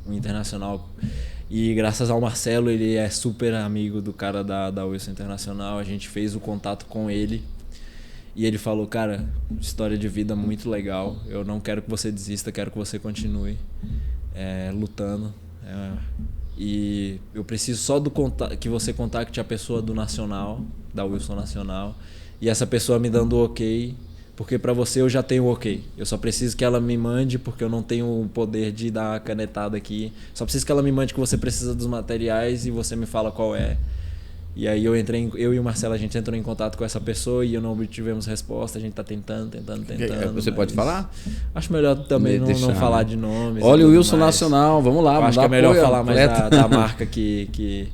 o Internacional. E graças ao Marcelo, ele é super amigo do cara da Wilson Internacional. A gente fez o contato com ele. E ele falou, cara, história de vida muito legal. Eu não quero que você desista, quero que você continue lutando. E eu preciso só que você contacte a pessoa do Nacional, da Wilson Nacional. E essa pessoa me dando ok. Porque pra você eu já tenho o ok. Eu só preciso que ela me mande, porque eu não tenho o poder de dar a canetada aqui. Só preciso que ela me mande que você precisa dos materiais e você me fala qual é. E aí eu e o Marcelo, a gente entrou em contato com essa pessoa e não obtivemos resposta. A gente tá tentando. Você pode falar? Acho melhor também não falar de nomes. Olha o Wilson Nacional, vamos lá. Acho que é melhor falar mais da marca que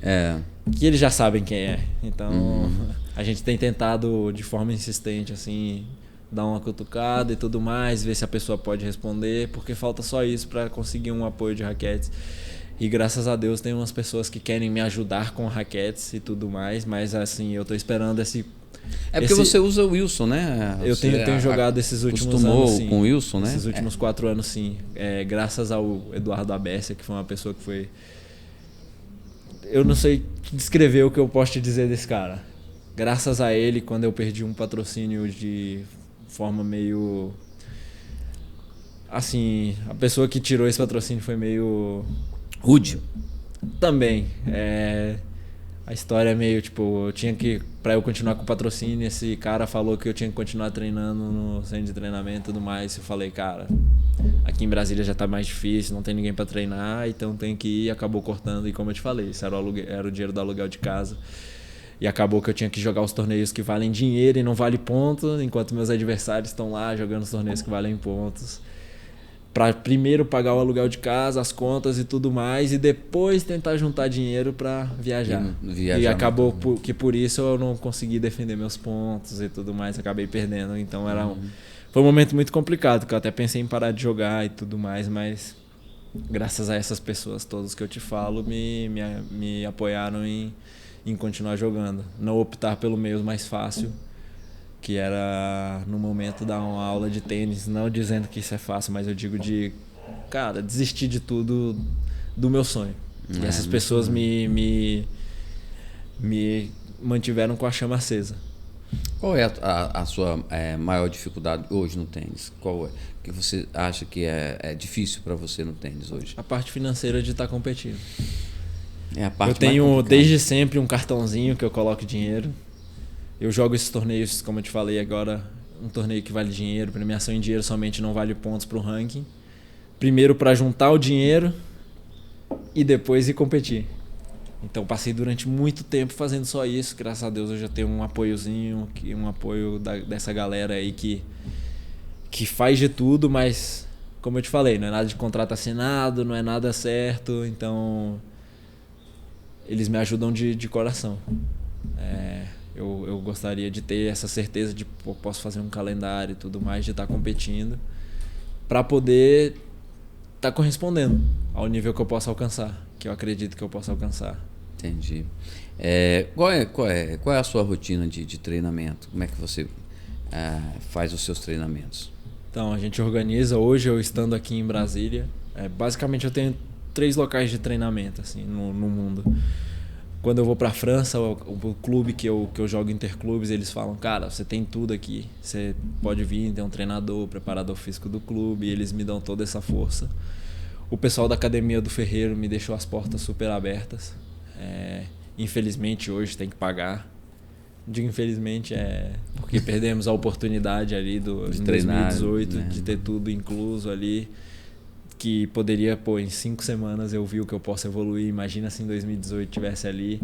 eles já sabem quem é. Então, a gente tem tentado de forma insistente, assim, dar uma cutucada e tudo mais, ver se a pessoa pode responder, porque falta só isso para conseguir um apoio de raquetes. E graças a Deus tem umas pessoas que querem me ajudar com raquetes e tudo mais, mas assim, eu tô esperando porque você usa o Wilson, né? Eu tenho jogado esses últimos anos, sim. Com o Wilson, né? Esses últimos 4 anos, sim. Graças ao Eduardo Abessia, que foi uma pessoa que foi... Eu não sei descrever o que eu posso te dizer desse cara. Graças a ele, quando eu perdi um patrocínio de forma meio... Assim, a pessoa que tirou esse patrocínio foi meio... rude. Também. A história é meio, tipo, eu tinha que... Pra eu continuar com o patrocínio, esse cara falou que eu tinha que continuar treinando no centro de treinamento e tudo mais. Eu falei, cara, aqui em Brasília já tá mais difícil, não tem ninguém pra treinar, então tem que ir. Acabou cortando, e como eu te falei, isso era o dinheiro do aluguel de casa. E acabou que eu tinha que jogar os torneios que valem dinheiro e não vale ponto, enquanto meus adversários estão lá jogando os torneios que valem pontos. Para primeiro pagar o aluguel de casa, as contas e tudo mais, e depois tentar juntar dinheiro para viajar. E acabou que por isso eu não consegui defender meus pontos e tudo mais, acabei perdendo. Então foi um momento muito complicado, que eu até pensei em parar de jogar e tudo mais, mas graças a essas pessoas todas que eu te falo, me apoiaram em continuar jogando. Não optar pelo meio mais fácil, que era no momento dar uma aula de tênis, não dizendo que isso é fácil, mas eu digo cara, desistir de tudo do meu sonho. E essas pessoas me mantiveram com a chama acesa. Qual é a sua maior dificuldade hoje no tênis? Qual é que você acha que é difícil para você no tênis hoje? A parte financeira de estar competindo. É a parte eu tenho mais complicada. Desde sempre um cartãozinho que eu coloco dinheiro. Eu jogo esses torneios, como eu te falei agora, um torneio que vale dinheiro, premiação em dinheiro somente não vale pontos para o ranking. Primeiro para juntar o dinheiro e depois ir competir. Então passei durante muito tempo fazendo só isso. Graças a Deus eu já tenho um apoiozinho, um apoio dessa galera aí que faz de tudo, mas como eu te falei, não é nada de contrato assinado, não é nada certo, então eles me ajudam de coração. Eu gostaria de ter essa certeza de que posso fazer um calendário e tudo mais, de estar competindo, para poder estar correspondendo ao nível que eu posso alcançar, que eu acredito que eu posso alcançar. Entendi. Qual é a sua rotina de treinamento? Como é que você faz os seus treinamentos? Então, a gente organiza, hoje eu estando aqui em Brasília, basicamente eu tenho 3 locais de treinamento assim, no mundo. Quando eu vou para a França, o clube que eu jogo interclubes, eles falam, cara, você tem tudo aqui, você pode vir, tem um treinador, preparador físico do clube, e eles me dão toda essa força. O pessoal da academia do Ferreiro me deixou as portas super abertas. Infelizmente hoje tem que pagar. Digo infelizmente porque perdemos a oportunidade ali em treinar, 2018, né? De ter tudo incluso ali, que poderia, em 5 semanas eu vi o que eu posso evoluir. Imagina se em 2018 tivesse ali.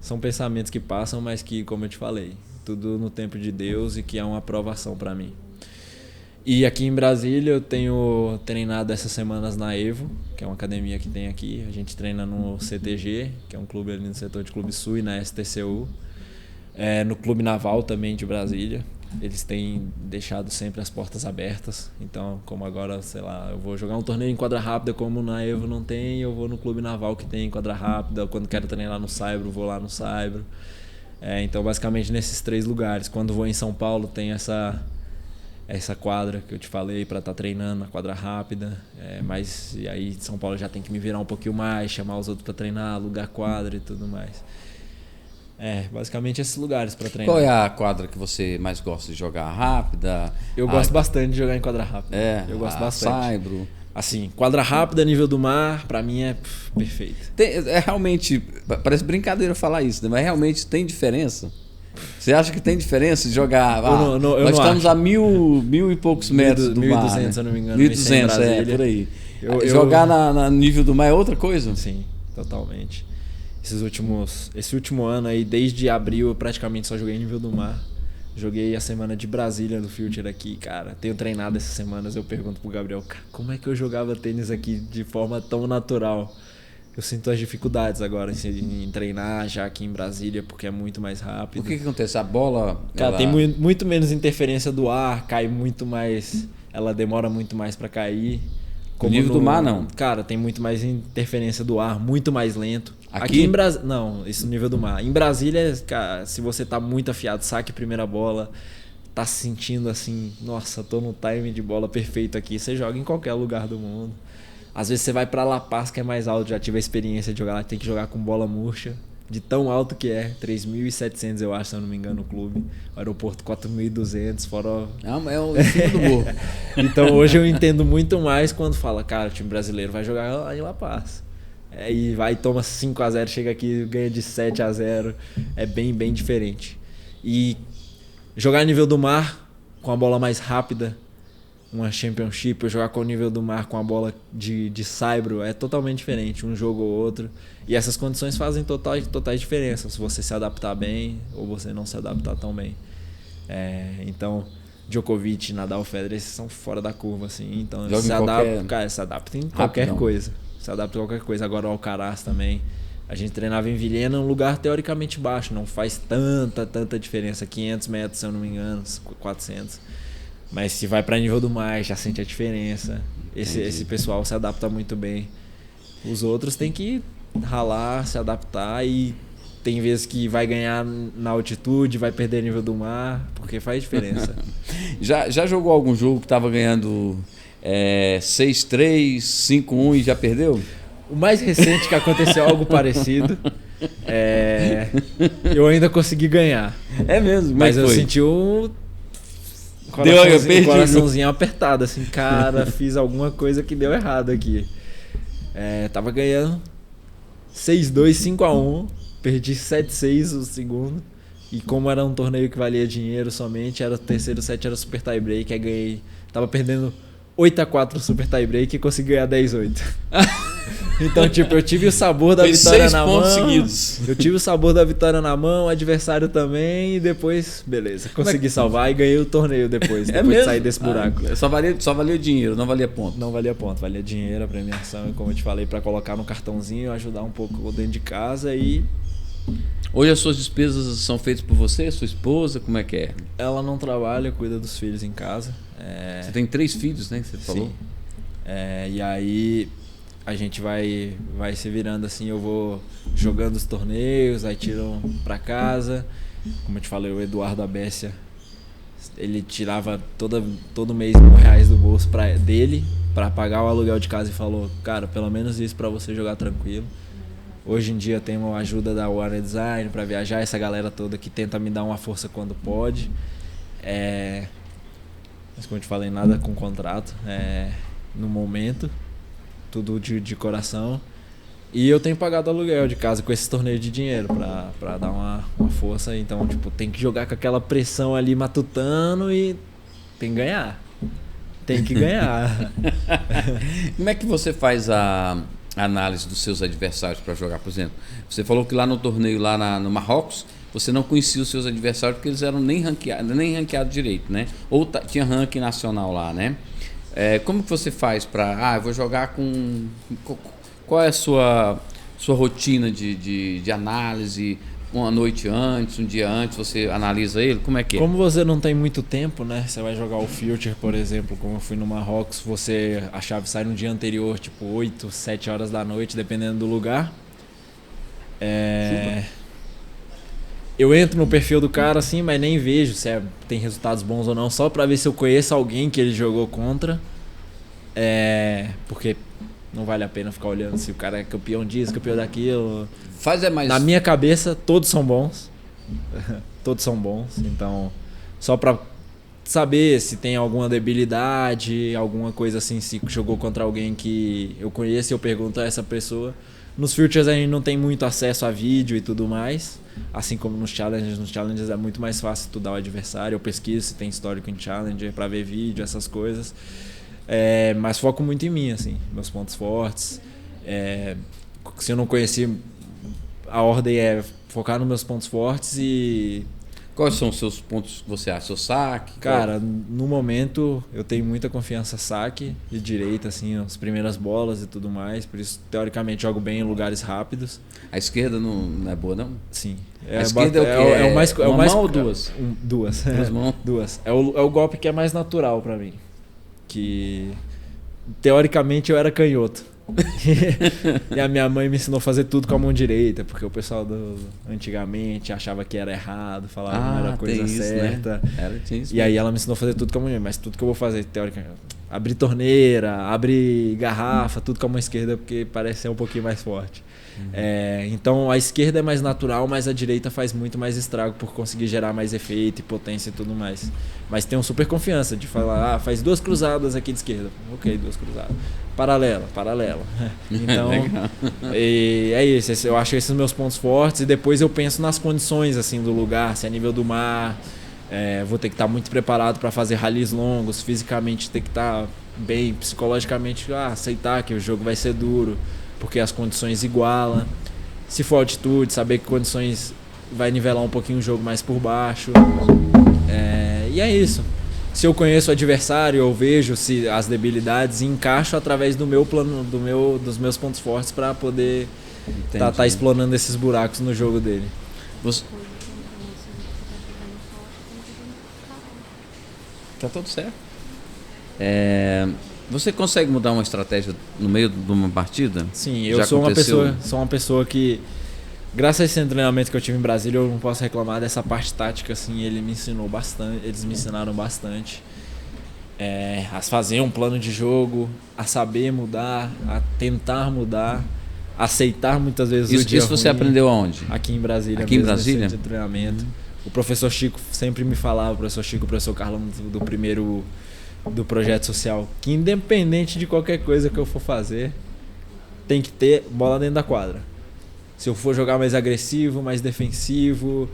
São pensamentos que passam, mas que, como eu te falei, tudo no tempo de Deus e que é uma aprovação para mim. E aqui em Brasília eu tenho treinado essas semanas na Evo, que é uma academia que tem aqui. A gente treina no CTG, que é um clube ali no setor de Clube Sul, e na STCU. No Clube Naval também de Brasília. Eles têm deixado sempre as portas abertas. Então, como agora, sei lá, eu vou jogar um torneio em quadra rápida, como na Evo não tem, eu vou no Clube Naval que tem quadra rápida. Quando quero treinar no Saibro, vou lá no Saibro. Então, basicamente nesses 3 lugares. Quando vou em São Paulo, tem essa quadra que eu te falei para estar treinando na quadra rápida, mas e aí em São Paulo já tem que me virar um pouquinho mais, chamar os outros para treinar, alugar quadra e tudo mais. Basicamente esses lugares para treinar. Qual é a quadra que você mais gosta de jogar? Rápida? Eu gosto bastante de jogar em quadra rápida. Eu gosto bastante. Saibro. Assim, quadra rápida, nível do mar, para mim é perfeito. Realmente, parece brincadeira falar isso, né? Mas realmente tem diferença? Você acha que tem diferença de jogar? Nós estamos a mil e poucos metros do mar. 1.200, né? se eu não me engano. 1.200, por aí. Jogar na nível do mar é outra coisa? Sim, totalmente. Esse último ano aí, desde abril, eu praticamente só joguei nível do mar. Joguei a semana de Brasília no Future aqui, cara. Tenho treinado essas semanas, eu pergunto pro Gabriel, cara, como é que eu jogava tênis aqui de forma tão natural? Eu sinto as dificuldades agora em treinar já aqui em Brasília, porque é muito mais rápido. O que acontece? A bola... Cara, tem muito menos interferência do ar, cai muito mais... Ela demora muito mais para cair. O nível do mar, não? Cara, tem muito mais interferência do ar, muito mais lento. Aqui em Brasília... Não, isso no nível do mar. Em Brasília, cara, se você tá muito afiado, saque primeira bola, tá se sentindo assim, nossa, tô no time de bola perfeito aqui, você joga em qualquer lugar do mundo. Às vezes você vai pra La Paz, que é mais alto, já tive a experiência de jogar lá, tem que jogar com bola murcha, de tão alto que é, 3.700 eu acho, se eu não me engano, no clube. O aeroporto 4.200, fora... É o em cima do morro. Então hoje eu entendo muito mais quando fala, cara, o time brasileiro vai jogar lá em La Paz. E vai e toma 5-0, chega aqui ganha de 7-0, é bem diferente. E jogar a nível do mar, com a bola mais rápida, uma Championship, ou jogar com o nível do mar com a bola de saibro, é totalmente diferente, um jogo ou outro. E essas condições fazem totais diferenças, se você se adaptar bem ou você não se adaptar tão bem. Então, Djokovic, Nadal, Federer, esses são fora da curva, assim. Então, se adapta em qualquer coisa. Se adapta a qualquer coisa. Agora o Alcaraz também. A gente treinava em Vilhena, um lugar teoricamente baixo, não faz tanta diferença. 500 metros, se eu não me engano, 400. Mas se vai para nível do mar, já sente a diferença. Esse pessoal se adapta muito bem. Os outros têm que ralar, se adaptar e tem vezes que vai ganhar na altitude, vai perder nível do mar, porque faz diferença. Já jogou algum jogo que estava ganhando 6-3, 5-1 e já perdeu? O mais recente que aconteceu algo parecido, eu ainda consegui ganhar. É mesmo? Mas eu foi? senti um coraçãozinho apertado, assim, cara, fiz alguma coisa que deu errado aqui. Tava ganhando 6-2, 5-1, perdi 7-6 o segundo. E como era um torneio que valia dinheiro somente, era o terceiro set, era super tie break, aí ganhei. Tava perdendo 8-4 super tie break e consegui ganhar 10-8. Então, tipo, eu tive o sabor da vitória na mão. 6 pontos seguidos. Eu tive o sabor da vitória na mão, o adversário também, e depois, beleza, consegui salvar e ganhei o torneio depois de sair desse buraco. Só valia dinheiro, não valia ponto. Não valia ponto, valia dinheiro, a premiação, e como eu te falei, pra colocar no cartãozinho, ajudar um pouco dentro de casa e... Hoje as suas despesas são feitas por você, sua esposa, como é que é? Ela não trabalha, cuida dos filhos em casa. Você tem 3 filhos, né, que você falou? E aí a gente vai se virando assim, eu vou jogando os torneios, aí tiram pra casa. Como eu te falei, o Eduardo Abessia, ele tirava todo mês R$1.000 do bolso dele pra pagar o aluguel de casa e falou, cara, pelo menos isso pra você jogar tranquilo. Hoje em dia tenho a ajuda da Warner Design para viajar, essa galera toda que tenta me dar uma força quando pode. Mas como eu te falei, nada com contrato, no momento, tudo de coração. E eu tenho pagado aluguel de casa com esse torneio de dinheiro para dar uma força. Então, tipo, tem que jogar com aquela pressão ali matutando e tem que ganhar. Tem que ganhar. Como é que você faz a análise dos seus adversários para jogar, por exemplo? Você falou que lá no torneio, lá no Marrocos, você não conhecia os seus adversários porque eles eram nem ranqueados direito, né? Ou tinha ranking nacional lá, né? Como que você faz para... eu vou jogar com... Qual é a sua rotina de análise? Uma noite antes, um dia antes, você analisa ele? Como é que é? Como você não tem muito tempo, né? Você vai jogar o Future, por exemplo, como eu fui no Marrocos, a chave sai no dia anterior, tipo 8, 7 horas da noite, dependendo do lugar. Eu entro no perfil do cara assim, mas nem vejo se tem resultados bons ou não, só pra ver se eu conheço alguém que ele jogou contra. Porque não vale a pena ficar olhando se o cara é campeão disso, campeão daquilo. Na minha cabeça, todos são bons. Todos são bons. Então, só pra saber se tem alguma debilidade, alguma coisa assim, se jogou contra alguém que eu conheço, eu pergunto a essa pessoa. Nos Futures a gente não tem muito acesso a vídeo e tudo mais. Assim como nos Challenges. Nos Challenges é muito mais fácil estudar o adversário. Eu pesquiso se tem histórico em Challenger pra ver vídeo, essas coisas. Mas foco muito em mim, assim, meus pontos fortes. Se eu não conheci, a ordem é focar nos meus pontos fortes e... Quais são os seus pontos que você acha? Seu saque? Cara, no momento eu tenho muita confiança saque de direita, assim, as primeiras bolas e tudo mais. Por isso, teoricamente, jogo bem em lugares rápidos. A esquerda não é boa, não? Sim. A esquerda é o mais... Uma mão ou duas? Duas. Duas mãos? Duas. É o golpe que é mais natural pra mim. Que teoricamente eu era canhoto. E a minha mãe me ensinou a fazer tudo com a mão direita, porque o pessoal antigamente achava que era errado, falava que não era a coisa certa, né? E aí ela me ensinou a fazer tudo com a mão direita. Mas tudo que eu vou fazer, teoricamente, abrir torneira, abrir garrafa, tudo com a mão esquerda, porque parece ser um pouquinho mais forte. Então a esquerda é mais natural, mas a direita faz muito mais estrago por conseguir gerar mais efeito e potência e tudo mais. Mas tenho super confiança de falar, faz 2 cruzadas aqui de esquerda. Ok, 2 cruzadas. Paralela. Então, e é isso. Eu acho esses meus pontos fortes. E depois eu penso nas condições assim do lugar, se é nível do mar. Vou ter que estar muito preparado para fazer rallies longos. Fisicamente ter que estar bem, psicologicamente aceitar que o jogo vai ser duro, porque as condições igualam. Se for altitude, saber que condições vai nivelar um pouquinho o jogo mais por baixo. E é isso. Se eu conheço o adversário, eu vejo se as debilidades e encaixo através do meu plano, dos meus pontos fortes para poder tá explorando esses buracos no jogo dele. Tá tudo certo. Você consegue mudar uma estratégia no meio de uma partida? Sim, eu Já sou aconteceu? sou uma pessoa que, graças a esse treinamento que eu tive em Brasília, eu não posso reclamar dessa parte tática, assim, ele me ensinou bastante, eles me ensinaram bastante. A fazer um plano de jogo, a saber mudar, a tentar mudar, aceitar muitas vezes o dia Isso você ruim. aprendeu aonde? Aqui em Brasília. Aqui em mesmo, Brasília? nesse centro de treinamento. O professor Chico sempre me falava, o professor Chico, o professor Carlão do primeiro do projeto social, que independente de qualquer coisa que eu for fazer, tem que ter bola dentro da quadra. Se eu for jogar mais agressivo, mais defensivo,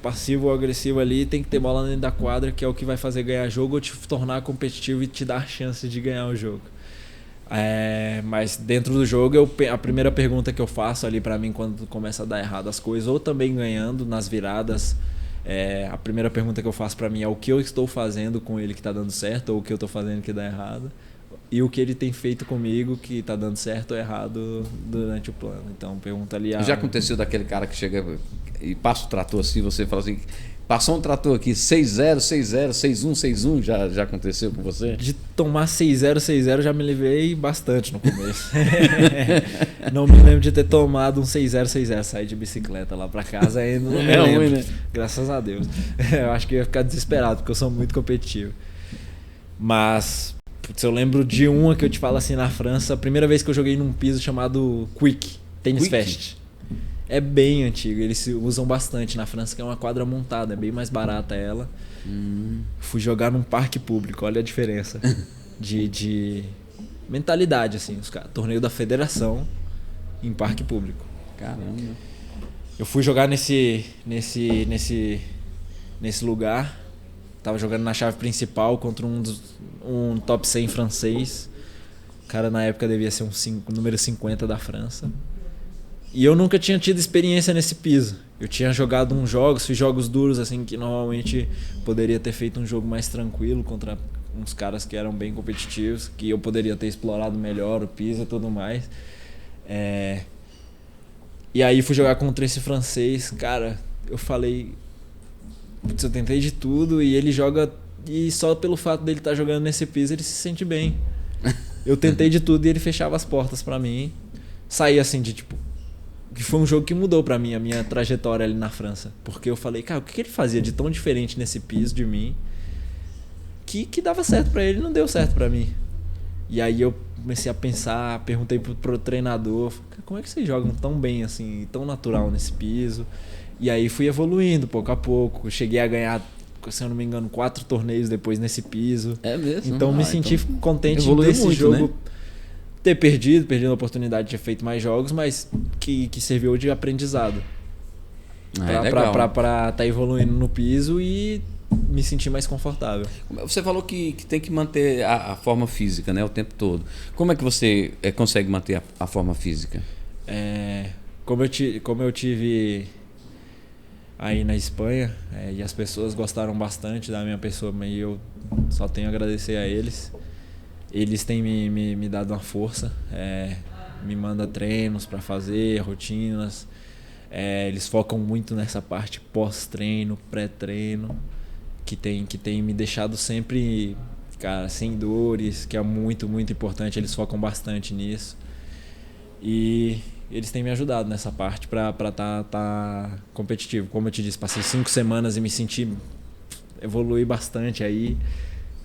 passivo ou agressivo ali, tem que ter bola dentro da quadra, que é o que vai fazer ganhar jogo ou te tornar competitivo e te dar chance de ganhar o jogo. Mas dentro do jogo, a primeira pergunta que eu faço ali pra mim quando começa a dar errado as coisas, ou também ganhando nas viradas, a primeira pergunta que eu faço pra mim é o que eu estou fazendo com ele que tá dando certo, ou o que eu tô fazendo que dá errado, e o que ele tem feito comigo que tá dando certo ou errado durante o plano. Então pergunta ali. Já aconteceu daquele cara que chega e passa o trator assim, você fala assim, passou um trator aqui, 6-0, 6-0, 6-1, 6-1, já aconteceu com você? De tomar 6-0, 6-0 já me livrei bastante no começo. Não me lembro de ter tomado um 6-0, 6-0. Sair de bicicleta lá pra casa ainda não me lembro. Ruim, né? Graças a Deus. Eu acho que eu ia ficar desesperado, porque eu sou muito competitivo. Mas, putz, eu lembro de uma que eu te falo assim na França, a primeira vez que eu joguei num piso chamado Quick, Tennis Fest. É bem antigo, eles se usam bastante na França, que é uma quadra montada, é bem mais barata ela. Fui jogar num parque público, olha a diferença de mentalidade, assim, torneio da federação em parque público. Caramba. Eu fui jogar nesse lugar, tava jogando na chave principal contra um top 100 francês. O cara na época devia ser número 50 da França. E eu nunca tinha tido experiência nesse piso. Eu tinha jogado fiz jogos duros, assim, que normalmente poderia ter feito um jogo mais tranquilo contra uns caras que eram bem competitivos, que eu poderia ter explorado melhor o piso e tudo mais. E aí fui jogar contra esse francês, cara, eu falei, putz, eu tentei de tudo e ele joga, e só pelo fato dele estar jogando nesse piso ele se sente bem. Eu tentei de tudo e ele fechava as portas pra mim. Saí assim de tipo, que foi um jogo que mudou pra mim a minha trajetória ali na França, porque eu falei, cara, o que ele fazia de tão diferente nesse piso de mim que dava certo pra ele e não deu certo pra mim. E aí eu comecei a pensar, perguntei pro treinador, como é que vocês jogam tão bem assim, tão natural nesse piso? E aí fui evoluindo pouco a pouco, cheguei a ganhar, se eu não me engano, 4 torneios depois nesse piso. É mesmo? Então me senti contente desse muito, jogo, né? ter perdido a oportunidade de ter feito mais jogos, mas que serviu de aprendizado. Pra tá evoluindo no piso e me sentir mais confortável. Você falou que tem que manter a forma física, né, o tempo todo. Como é que você consegue manter a forma física? Como eu tive aí na Espanha, e as pessoas gostaram bastante da minha pessoa, mas eu só tenho a agradecer a eles. Eles têm me dado uma força, me mandam treinos para fazer, rotinas. Eles focam muito nessa parte pós-treino, pré-treino, que tem me deixado sempre, cara, sem dores, que é muito, muito importante. Eles focam bastante nisso. E eles têm me ajudado nessa parte para tá competitivo. Como eu te disse, passei 5 semanas e me senti evoluir bastante aí.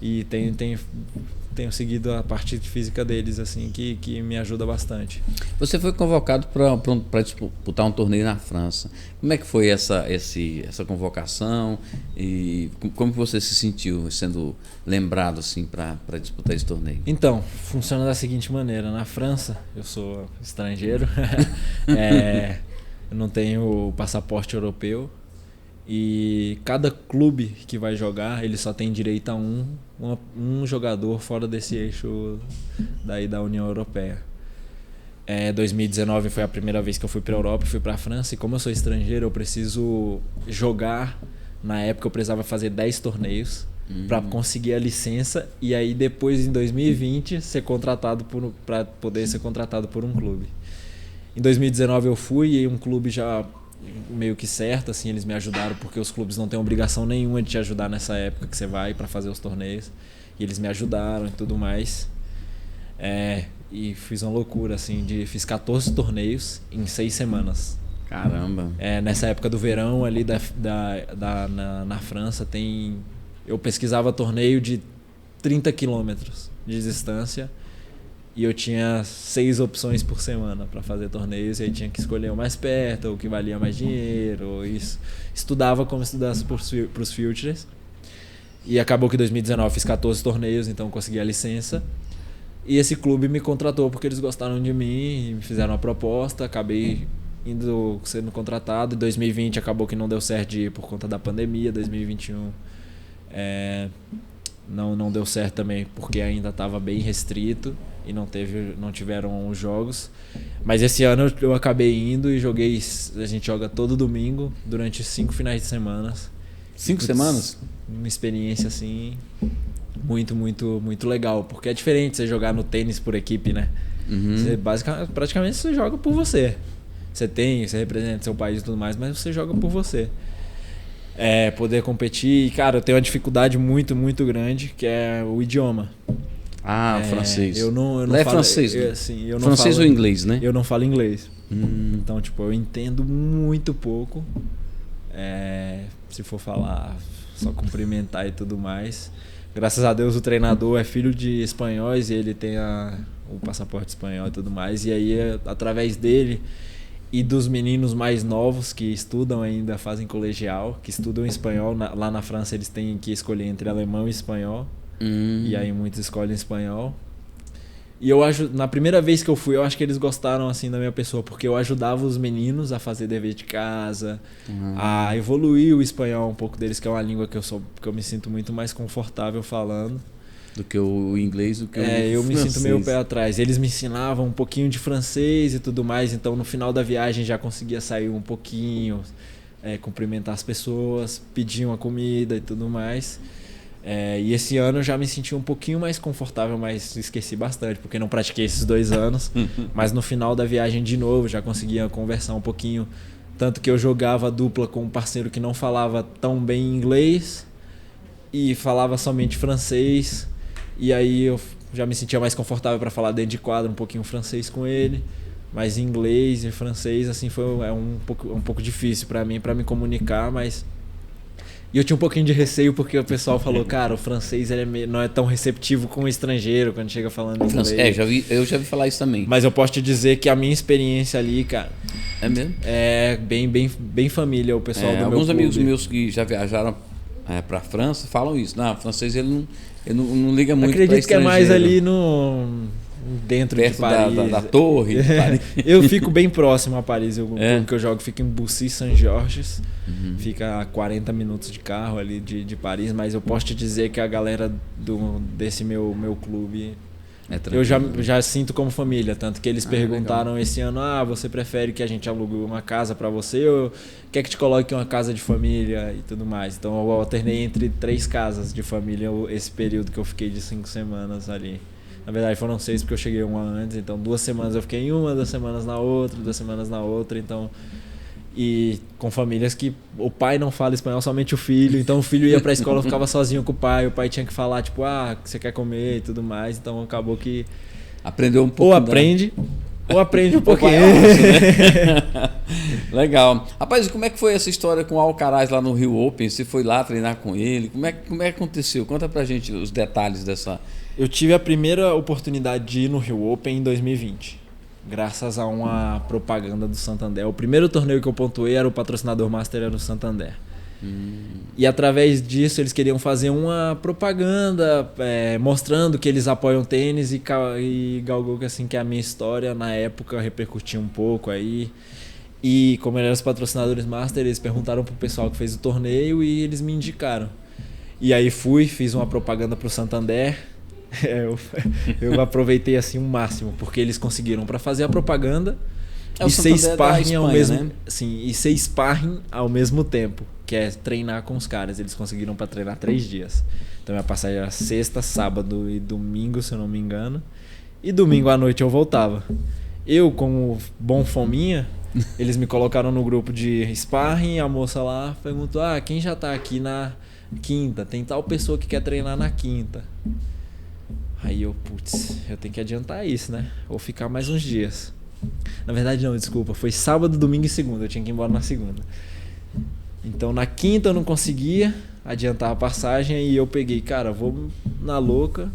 E tenho seguido a parte física deles, assim, que me ajuda bastante. Você foi convocado para disputar um torneio na França. Como é que foi essa convocação e como que você se sentiu sendo lembrado assim para disputar esse torneio? Então, funciona da seguinte maneira. Na França, eu sou estrangeiro, eu não tenho o passaporte europeu. E cada clube que vai jogar, ele só tem direito a um jogador fora desse eixo daí da União Europeia. 2019 foi a primeira vez que eu fui para a Europa, fui para a França, e como eu sou estrangeiro, eu preciso jogar. Na época eu precisava fazer 10 torneios para conseguir a licença, e aí depois em 2020 ser contratado para poder ser contratado por um clube. Em 2019 eu fui e um clube já meio que certo, assim, eles me ajudaram, porque os clubes não têm obrigação nenhuma de te ajudar nessa época que você vai para fazer os torneios, e eles me ajudaram e tudo mais. E fiz uma loucura, assim, fiz 14 torneios em 6 semanas. Caramba. Nessa época do verão ali na França eu pesquisava torneio de 30 quilômetros de distância e eu tinha 6 opções por semana para fazer torneios, e aí tinha que escolher o mais perto, o que valia mais dinheiro. Estudava como estudasse para os futures. E acabou que em 2019 fiz 14 torneios, então consegui a licença. E esse clube me contratou porque eles gostaram de mim e me fizeram uma proposta. Acabei sendo contratado. Em 2020 acabou que não deu certo de ir por conta da pandemia. 2021 não deu certo também porque ainda estava bem restrito e não tiveram os jogos. Mas esse ano eu acabei indo e joguei. A gente joga todo domingo durante 5 finais de semana. 5 semanas? Uma experiência assim muito, muito, muito legal, porque é diferente você jogar no tênis por equipe, né? Você praticamente você joga por você. Você representa seu país e tudo mais, mas você joga por você. Poder competir. E, cara, eu tenho uma dificuldade muito, muito grande, que é o idioma. Francês. Eu não é falo, francês, né? Eu não francês falo, ou inglês, né? Eu não falo inglês. Então, tipo, eu entendo muito pouco. Se for falar, só cumprimentar e tudo mais. Graças a Deus o treinador é filho de espanhóis e ele tem o passaporte espanhol e tudo mais. E aí, através dele e dos meninos mais novos que estudam ainda, fazem colegial, que estudam espanhol, lá na França eles têm que escolher entre alemão e espanhol. E aí muitos escolhem espanhol. E na primeira vez que eu fui, eu acho que eles gostaram assim da minha pessoa, porque eu ajudava os meninos a fazer dever de casa, a evoluir o espanhol um pouco deles, que é uma língua que eu me sinto muito mais confortável falando. Do que o inglês, do que o francês. Eu me sinto meio pé atrás. Eles me ensinavam um pouquinho de francês e tudo mais, então no final da viagem já conseguia sair um pouquinho, cumprimentar as pessoas, pedir uma comida e tudo mais. E esse ano eu já me senti um pouquinho mais confortável, mas esqueci bastante, porque não pratiquei esses 2 anos. Mas no final da viagem de novo já conseguia conversar um pouquinho. Tanto que eu jogava dupla com um parceiro que não falava tão bem inglês e falava somente francês. E aí eu já me sentia mais confortável para falar dentro de quadra um pouquinho francês com ele. Mas inglês e francês assim foi um pouco difícil para mim, para me comunicar, mas... E eu tinha um pouquinho de receio porque o pessoal falou, cara, o francês não é tão receptivo com o estrangeiro quando chega falando inglês. Eu já vi falar isso também. Mas eu posso te dizer que a minha experiência ali, cara... É mesmo? É bem família, o pessoal do meu alguns clube. Amigos meus que já viajaram para a França falam isso. Não, o francês ele não liga muito para estrangeiro. Acredito que é mais ali dentro perto de Paris. Da torre de Paris. Eu fico bem próximo a Paris. O clube que eu jogo fica em Bussy-Saint-Georges. Fica a 40 minutos de carro ali de Paris. Mas eu posso te dizer que a galera desse meu clube... eu já sinto como família. Tanto que eles perguntaram esse ano, você prefere que a gente alugue uma casa para você ou quer que te coloque uma casa de família e tudo mais? Então eu alternei entre 3 casas de família esse período que eu fiquei de 5 semanas ali. Na verdade foram 6 porque eu cheguei um ano antes. Então 2 semanas eu fiquei em uma, 2 semanas na outra, 2 semanas na outra. Então... E com famílias que o pai não fala espanhol, somente o filho. Então o filho ia pra escola, ficava sozinho com o pai tinha que falar, tipo, o que você quer comer e tudo mais. Então acabou que... Aprendeu um pouco. Ou aprende um pouquinho. Legal. Rapaz, como é que foi essa história com o Alcaraz lá no Rio Open? Você foi lá treinar com ele? Como é que aconteceu? Conta pra gente os detalhes dessa... Eu tive a primeira oportunidade de ir no Rio Open em 2020. Graças a uma propaganda do Santander. O primeiro torneio que eu pontuei era o patrocinador master, era o Santander. E através disso eles queriam fazer uma propaganda mostrando que eles apoiam tênis e galgou que assim que a minha história na época repercutiu um pouco aí. E como eram os patrocinadores master, eles perguntaram pro pessoal que fez o torneio e eles me indicaram. E aí fiz uma propaganda pro Santander. Eu aproveitei assim o máximo, porque eles conseguiram para fazer a propaganda e ser sparring ao mesmo, né? Sim, e ser sparring ao mesmo tempo, que é treinar com os caras. Eles conseguiram para treinar 3 dias. Então minha passagem era sexta, sábado e domingo, se eu não me engano. E domingo à noite eu voltava. Eu, como bom fominha, eles me colocaram no grupo de sparring. A moça lá perguntou: quem já tá aqui na quinta? Tem tal pessoa que quer treinar na quinta. Aí eu tenho que adiantar isso, né? Ou ficar mais uns dias. Na verdade não, desculpa, foi sábado, domingo e segunda, eu tinha que ir embora na segunda. Então na quinta eu não conseguia adiantar a passagem e eu peguei, cara, vou na louca.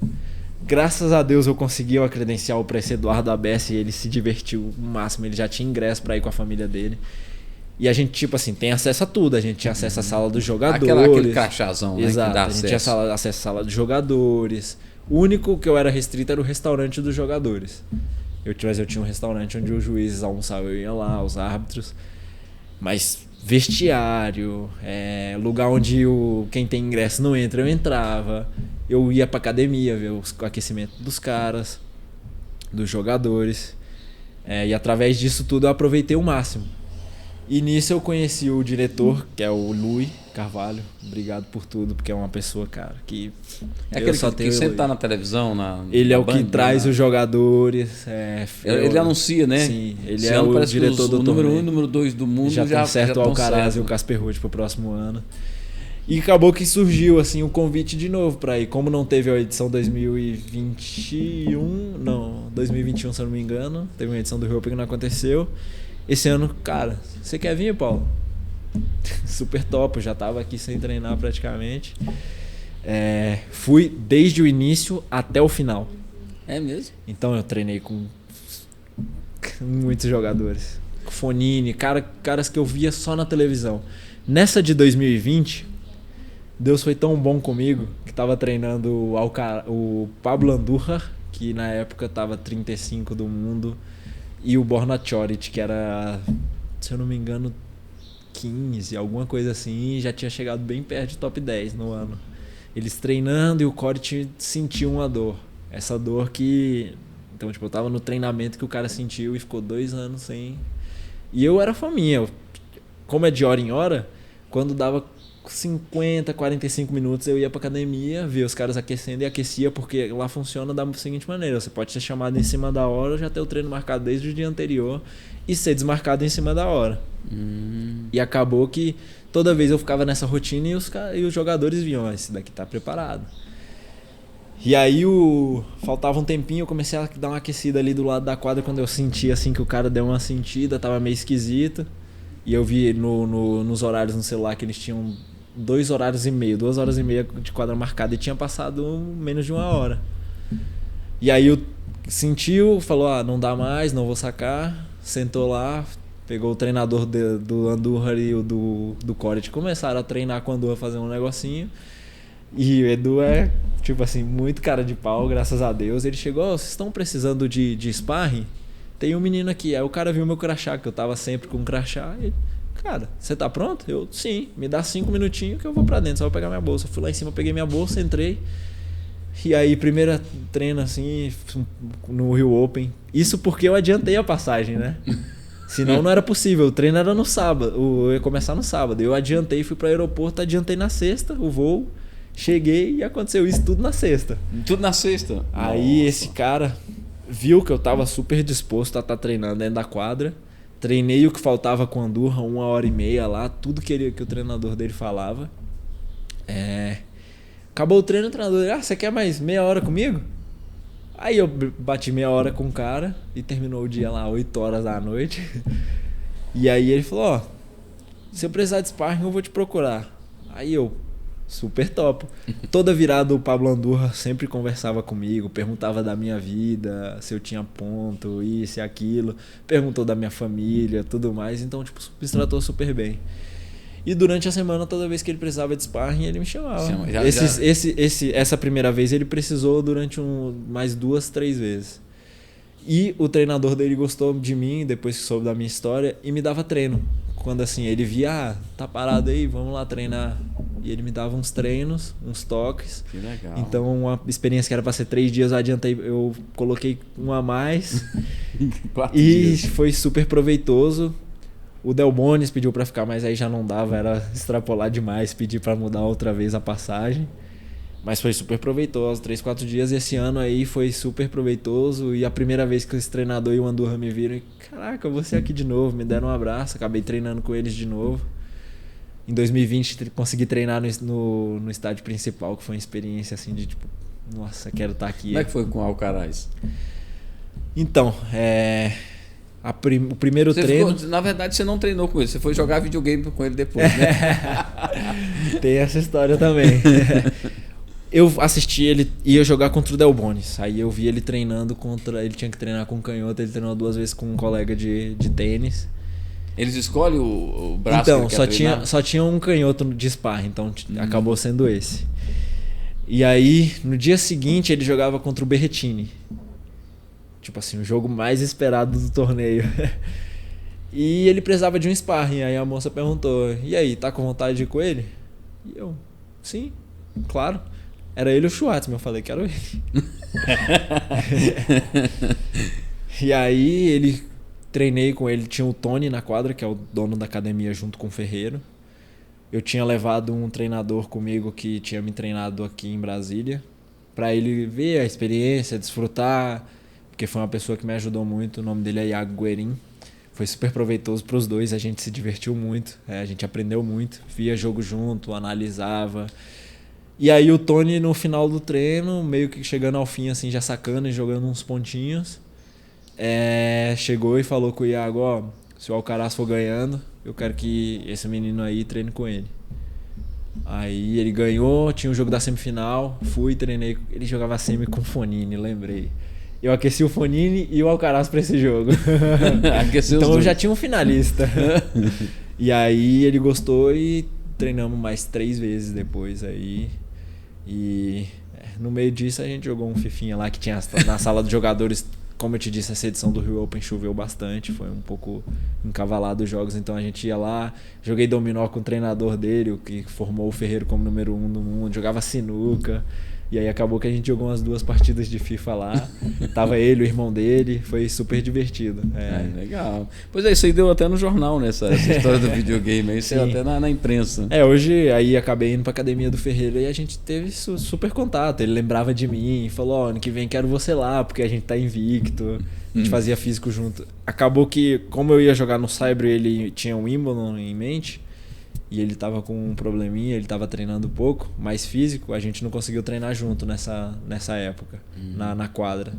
Graças a Deus eu consegui uma credencial para esse Eduardo Abesse e ele se divertiu o máximo, ele já tinha ingresso para ir com a família dele. E a gente, tipo assim, tem acesso a tudo. A gente tinha acesso à sala dos jogadores. Aquele crachazão, né? Exato, Que dá a gente acesso. tinha acesso à sala dos jogadores. O único que eu era restrito era o restaurante dos jogadores. Mas eu tinha um restaurante onde os juízes almoçavam, eu ia lá, os árbitros. Mas vestiário, lugar onde quem tem ingresso não entra, eu entrava. Eu ia pra academia ver o aquecimento dos caras, dos jogadores. E através disso tudo eu aproveitei o máximo. E nisso eu conheci o diretor, que é o Lui Carvalho. Obrigado por tudo, porque é uma pessoa, cara, que... É aquele que sempre tá na televisão, Ele é o que traz os jogadores. Ele anuncia, né? Sim, ele é o diretor do número 1 e número 2 do mundo. Já tem certo o Alcaraz e o Casper Ruud pro próximo ano. E acabou que surgiu assim o convite de novo pra ir. Como não teve a edição 2021, se eu não me engano, teve uma edição do Rio Open que não aconteceu. Esse ano, cara, você quer vir, Paulo? Super top, eu já tava aqui sem treinar praticamente. Fui desde o início até o final. É mesmo? Então eu treinei com muitos jogadores. Fonini, caras que eu via só na televisão. Nessa de 2020, Deus foi tão bom comigo que tava treinando o Pablo Andújar, que na época tava 35 do mundo, e o Borna Choric, que era, se eu não me engano, 15, alguma coisa assim, e já tinha chegado bem perto de top 10 no ano. Eles treinando e o Choric sentiu uma dor. Essa dor que... Então, tipo, eu tava no treinamento que o cara sentiu e ficou 2 anos sem... E eu era faminha. Como é de hora em hora, quando dava 50, 45 minutos eu ia pra academia, ver os caras aquecendo e aquecia, porque lá funciona da seguinte maneira: você pode ser chamado em cima da hora, já ter o treino marcado desde o dia anterior e ser desmarcado em cima da hora. E acabou que toda vez eu ficava nessa rotina e os jogadores viam, esse daqui tá preparado. E aí faltava um tempinho, eu comecei a dar uma aquecida ali do lado da quadra, quando eu senti assim que o cara deu uma sentida, tava meio esquisito. E eu vi nos horários no celular que eles tinham 2 horas e meia de quadra marcada e tinha passado menos de 1 hora. E aí sentiu, falou, não dá mais, não vou sacar, sentou lá, pegou o treinador do Andújar e o do Choric, começaram a treinar com o Andújar, fazer um negocinho. E o Edu é, tipo assim, muito cara de pau, graças a Deus. Ele chegou, vocês estão precisando de sparring? Tem um menino aqui. Aí o cara viu meu crachá, que eu tava sempre com crachá. E, cara, você tá pronto? Eu, sim, me dá 5 minutinhos que eu vou pra dentro, só vou pegar minha bolsa. Eu fui lá em cima, peguei minha bolsa, entrei. E aí, primeira treino assim, no Rio Open. Isso porque eu adiantei a passagem, né? Senão não era possível. O treino era no sábado, eu ia começar no sábado. Eu adiantei, fui pro aeroporto, adiantei na sexta o voo. Cheguei e aconteceu isso tudo na sexta. Tudo na sexta? Aí esse cara viu que eu tava super disposto a estar treinando dentro da quadra. Treinei o que faltava com o Andújar, 1h30 lá, tudo que o treinador dele falava. Acabou o treino, o treinador dele, você quer mais meia hora comigo? Aí eu bati meia hora com o cara e terminou o dia lá 8 horas da noite. E aí ele falou, se eu precisar de sparring eu vou te procurar. Aí eu, super top. Toda virada o Pablo Andújar sempre conversava comigo, perguntava da minha vida, se eu tinha ponto, isso e aquilo, perguntou da minha família, tudo mais, então tipo, me tratou super bem. E durante a semana, toda vez que ele precisava de sparring, ele me chamava. Essa primeira vez ele precisou durante mais 2, 3 vezes. E o treinador dele gostou de mim, depois que soube da minha história, e me dava treino. Quando assim, ele via, tá parado aí, vamos lá treinar. E ele me dava uns treinos, uns toques. Que legal. Então uma experiência que era pra ser 3 dias, eu coloquei 1 a mais. 4 e dias. foi super proveitoso. O Del Bonis pediu pra ficar, mas aí já não dava, era extrapolar demais, pedir pra mudar outra vez a passagem. Mas foi super proveitoso, 3, 4 dias. E esse ano aí foi super proveitoso. E a primeira vez que esse treinador e o Andújar me viram, caraca, você aqui de novo, me deram um abraço. Acabei treinando com eles de novo. Em 2020 consegui treinar no estádio principal, que foi uma experiência assim de tipo nossa, quero estar aqui. Como é que foi com o Alcaraz? Então, o primeiro treino... Na verdade, você não treinou com ele, você foi jogar videogame com ele depois, né? Tem essa história também. Eu assisti, ele ia jogar contra o Delbonis. Aí eu vi ele treinando contra... Ele tinha que treinar com canhoto, ele treinou 2 vezes com um colega de tênis. Eles escolhem o braço então, que ele quer treinar? só tinha um canhoto de sparring, então acabou sendo esse. E aí, no dia seguinte, ele jogava contra o Berrettini. Tipo assim, o jogo mais esperado do torneio. E ele precisava de um sparring. Aí a moça perguntou, e aí, tá com vontade de ir com ele? E eu, sim, claro. Era ele ou o Schwartzman, eu falei, quero ele. E aí, treinei com ele, tinha o Tony na quadra, que é o dono da academia junto com o Ferreiro. Eu tinha levado um treinador comigo que tinha me treinado aqui em Brasília, pra ele ver a experiência, desfrutar, porque foi uma pessoa que me ajudou muito, o nome dele é Iago Guerin. Foi super proveitoso pros dois, a gente se divertiu muito, a gente aprendeu muito, via jogo junto, analisava. E aí o Tony no final do treino, meio que chegando ao fim assim, já sacando e jogando uns pontinhos, chegou e falou com o Iago, ó, se o Alcaraz for ganhando, eu quero que esse menino aí treine com ele. Aí ele ganhou, tinha o jogo da semifinal, fui, treinei, ele jogava semi com o Fonini, lembrei. Eu aqueci o Fonini e o Alcaraz pra esse jogo. Então eu já tinha um finalista. E aí ele gostou e treinamos mais 3 vezes depois aí. E no meio disso a gente jogou um fifinha lá que tinha na sala de jogadores. Como eu te disse, essa edição do Rio Open choveu bastante, foi um pouco encavalado os jogos, então a gente ia lá, joguei dominó com o treinador dele, o que formou o Ferreiro como número 1 do mundo, jogava sinuca, e aí acabou que a gente jogou umas 2 partidas de FIFA lá, tava ele, o irmão dele, foi super divertido. Legal. Pois é, isso aí deu até no jornal, né, essa história do videogame, aí saiu até na imprensa. Hoje aí acabei indo pra academia do Ferreira e a gente teve super contato, ele lembrava de mim, falou, ano que vem quero você lá, porque a gente tá invicto, a gente fazia físico junto. Acabou que, como eu ia jogar no Saibro, ele tinha um Wimbledon em mente, e ele tava com um probleminha, ele tava treinando pouco, mais físico, a gente não conseguiu treinar junto nessa época, na quadra.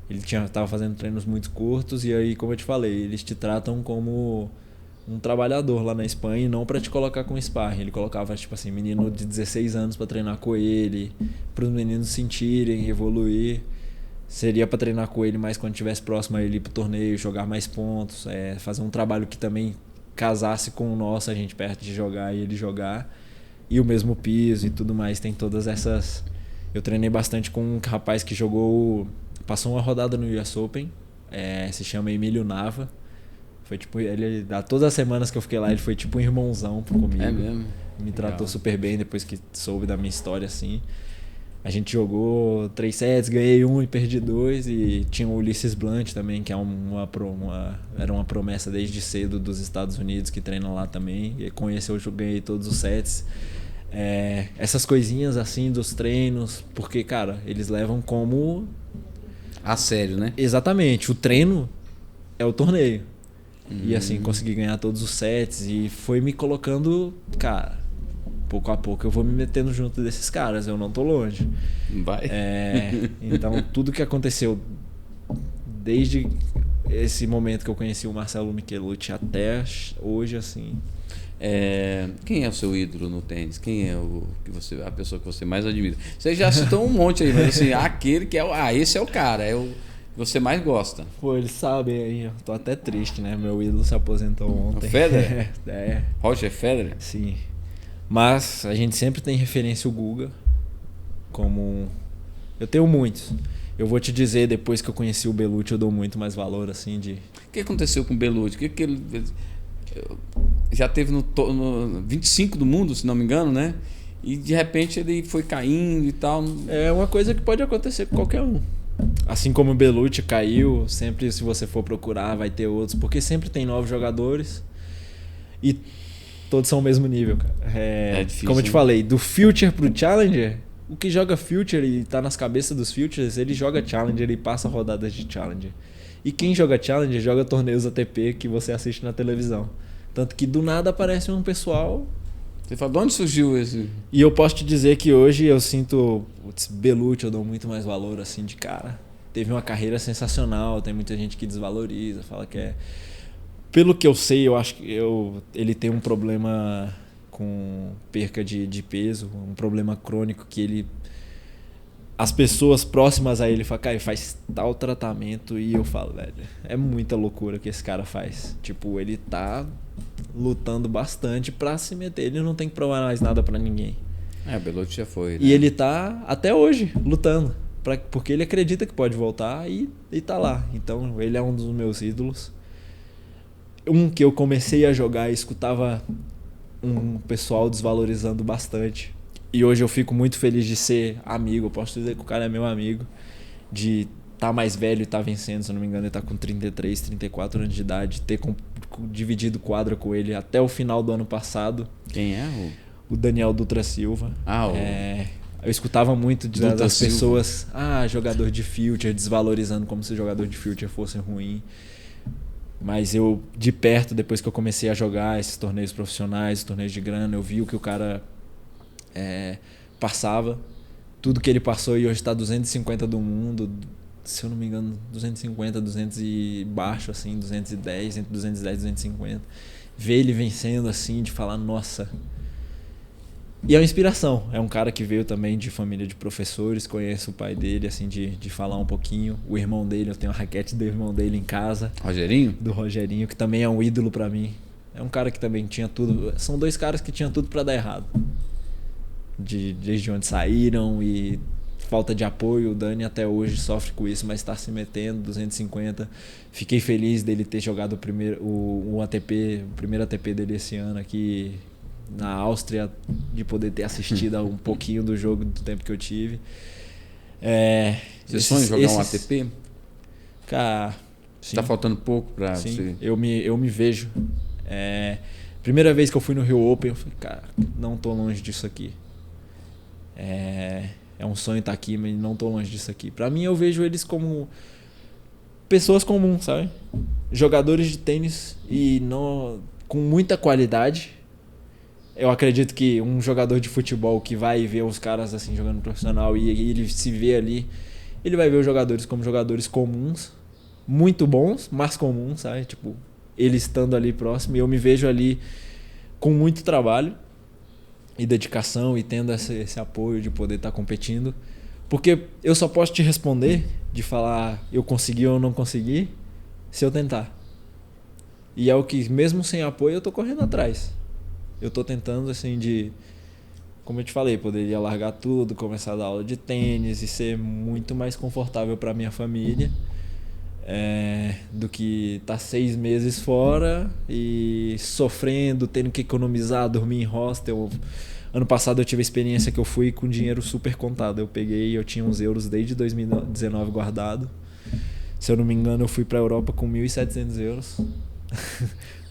Ele tava fazendo treinos muito curtos e aí, como eu te falei, eles te tratam como um trabalhador lá na Espanha e não pra te colocar com sparring. Ele colocava, tipo assim, menino de 16 anos pra treinar com ele, pros meninos sentirem, evoluir. Seria pra treinar com ele mais quando estivesse próximo a ele ir pro torneio, jogar mais pontos, fazer um trabalho que também casasse com o nosso, a gente perto de jogar e ele jogar, e o mesmo piso e tudo mais, tem todas essas... Eu treinei bastante com um rapaz que passou uma rodada no US Open, se chama Emílio Nava, foi tipo, ele, todas as semanas que eu fiquei lá, ele foi tipo um irmãozão comigo. É mesmo? Me tratou super bem depois que soube da minha história, assim. A gente jogou 3 sets, ganhei 1 e perdi 2, e tinha o Ulisses Blunt também, que era uma promessa desde cedo dos Estados Unidos, que treina lá também, e com esse eu ganhei todos os sets. Essas coisinhas assim dos treinos, porque, cara, eles levam como... A sério, né? Exatamente, o treino é o torneio. E assim, consegui ganhar todos os sets e foi me colocando, cara... Pouco a pouco eu vou me metendo junto desses caras, eu não tô longe. Vai. Então tudo que aconteceu desde esse momento que eu conheci o Marcelo Michelucci até hoje, assim... Quem é o seu ídolo no tênis? Quem é a pessoa que você mais admira? Você já citou um monte aí, mas assim, aquele que esse é o cara, é o que você mais gosta. Pô, eles sabem aí, eu tô até triste, né? Meu ídolo se aposentou ontem. O Federer? Roger Federer? Sim. Mas a gente sempre tem referência o Guga como... Eu tenho muitos. Eu vou te dizer, depois que eu conheci o Bellucci, eu dou muito mais valor, assim, de... O que aconteceu com o Bellucci? Que ele já teve no 25 do mundo, se não me engano, né? E de repente ele foi caindo e tal. É uma coisa que pode acontecer com qualquer um. Assim como o Bellucci caiu, sempre se você for procurar vai ter outros, porque sempre tem novos jogadores e todos são o mesmo nível, cara. Difícil, como eu te falei, do Future pro Challenger, o que joga Future e tá nas cabeças dos Futures, ele joga Challenger e passa rodadas de Challenger. E quem joga Challenger joga torneios ATP que você assiste na televisão. Tanto que do nada aparece um pessoal Você fala, de onde surgiu esse? E eu posso te dizer que hoje eu sinto, putz, Belucci, eu dou muito mais valor, assim, de cara. Teve uma carreira sensacional, tem muita gente que desvaloriza, fala que é... Pelo que eu sei, eu acho que ele tem um problema com perca de peso, um problema crônico que ele... As pessoas próximas a ele falam, cara, ele faz tal tratamento, e eu falo, velho, é muita loucura que esse cara faz. Tipo, ele tá lutando bastante pra se meter, ele não tem que provar mais nada pra ninguém. O Belucci já foi, né? E ele tá até hoje lutando, porque ele acredita que pode voltar e tá lá. Então ele é um dos meus ídolos. Um que eu comecei a jogar e escutava um pessoal desvalorizando bastante. E hoje eu fico muito feliz de ser amigo. Eu posso dizer que o cara é meu amigo. De estar mais velho e estar vencendo. Se eu não me engano, ele tá com 33, 34 anos de idade. Ter dividido quadra com ele até o final do ano passado. Quem é? O Daniel Dutra Silva. Eu escutava muito das pessoas, jogador de future, desvalorizando como se jogador de future fosse ruim. Mas eu, de perto, depois que eu comecei a jogar esses torneios profissionais, torneios de grana, eu vi o que o cara passava. Tudo que ele passou, e hoje está 250 do mundo. Se eu não me engano, 250, 200 e baixo, assim, 210, entre 210 e 250. Ver ele vencendo, assim, de falar, nossa... E é uma inspiração. É um cara que veio também de família de professores. Conheço o pai dele, assim, de falar um pouquinho. O irmão dele, eu tenho a raquete do irmão dele em casa. Rogerinho? Do Rogerinho, que também é um ídolo pra mim. É um cara que também tinha tudo. São dois caras que tinham tudo pra dar errado. Desde onde saíram e falta de apoio. O Dani até hoje sofre com isso, mas tá se metendo, 250. Fiquei feliz dele ter jogado o ATP, o primeiro ATP dele esse ano aqui na Áustria, de poder ter assistido um pouquinho do jogo do tempo que eu tive. Você sonha em jogar um ATP? Cara, sim. Tá faltando pouco pra sim, você... Eu me vejo. Primeira vez que eu fui no Rio Open, eu falei, cara, não tô longe disso aqui. É um sonho estar aqui, mas não tô longe disso aqui. Pra mim, eu vejo eles como pessoas comuns, sabe? Jogadores de tênis e com muita qualidade. Eu acredito que um jogador de futebol que vai ver os caras assim jogando profissional e ele se vê ali, ele vai ver os jogadores como jogadores comuns, muito bons, mas comuns, sabe? Tipo, ele estando ali próximo, e eu me vejo ali com muito trabalho e dedicação e tendo esse apoio de poder estar competindo. Porque eu só posso te responder de falar eu consegui ou não consegui se eu tentar. E é o que, mesmo sem apoio, eu tô correndo atrás. Eu tô tentando, assim, como eu te falei, poderia largar tudo, começar a dar aula de tênis e ser muito mais confortável para minha família do que estar 6 meses fora e sofrendo, tendo que economizar, dormir em hostel. Ano passado eu tive a experiência que eu fui com dinheiro super contado. Eu tinha uns euros desde 2019 guardado. Se eu não me engano, eu fui pra Europa com 1.700 euros.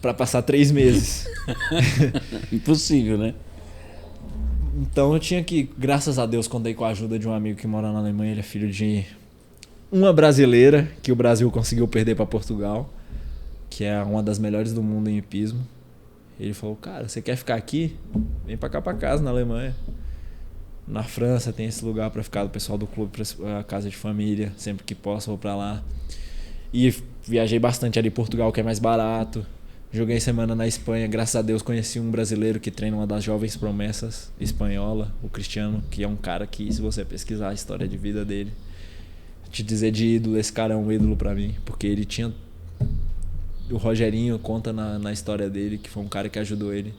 Pra passar 3 meses. Impossível, né? Então eu tinha que, graças a Deus, contei com a ajuda de um amigo que mora na Alemanha. Ele é filho de uma brasileira que o Brasil conseguiu perder para Portugal, que é uma das melhores do mundo em hipismo. Ele falou, cara, você quer ficar aqui? Vem pra cá, pra casa, na Alemanha. Na França tem esse lugar para ficar do pessoal do clube, pra casa de família. Sempre que posso, vou pra lá. E viajei bastante ali em Portugal, que é mais barato. Joguei semana na Espanha. Graças a Deus conheci um brasileiro que treina uma das jovens promessas espanhola, o Cristiano, que é um cara que, se você pesquisar a história de vida dele, te dizer de ídolo, esse cara é um ídolo pra mim, porque ele tinha... O Rogerinho conta na história dele, que foi um cara que ajudou ele.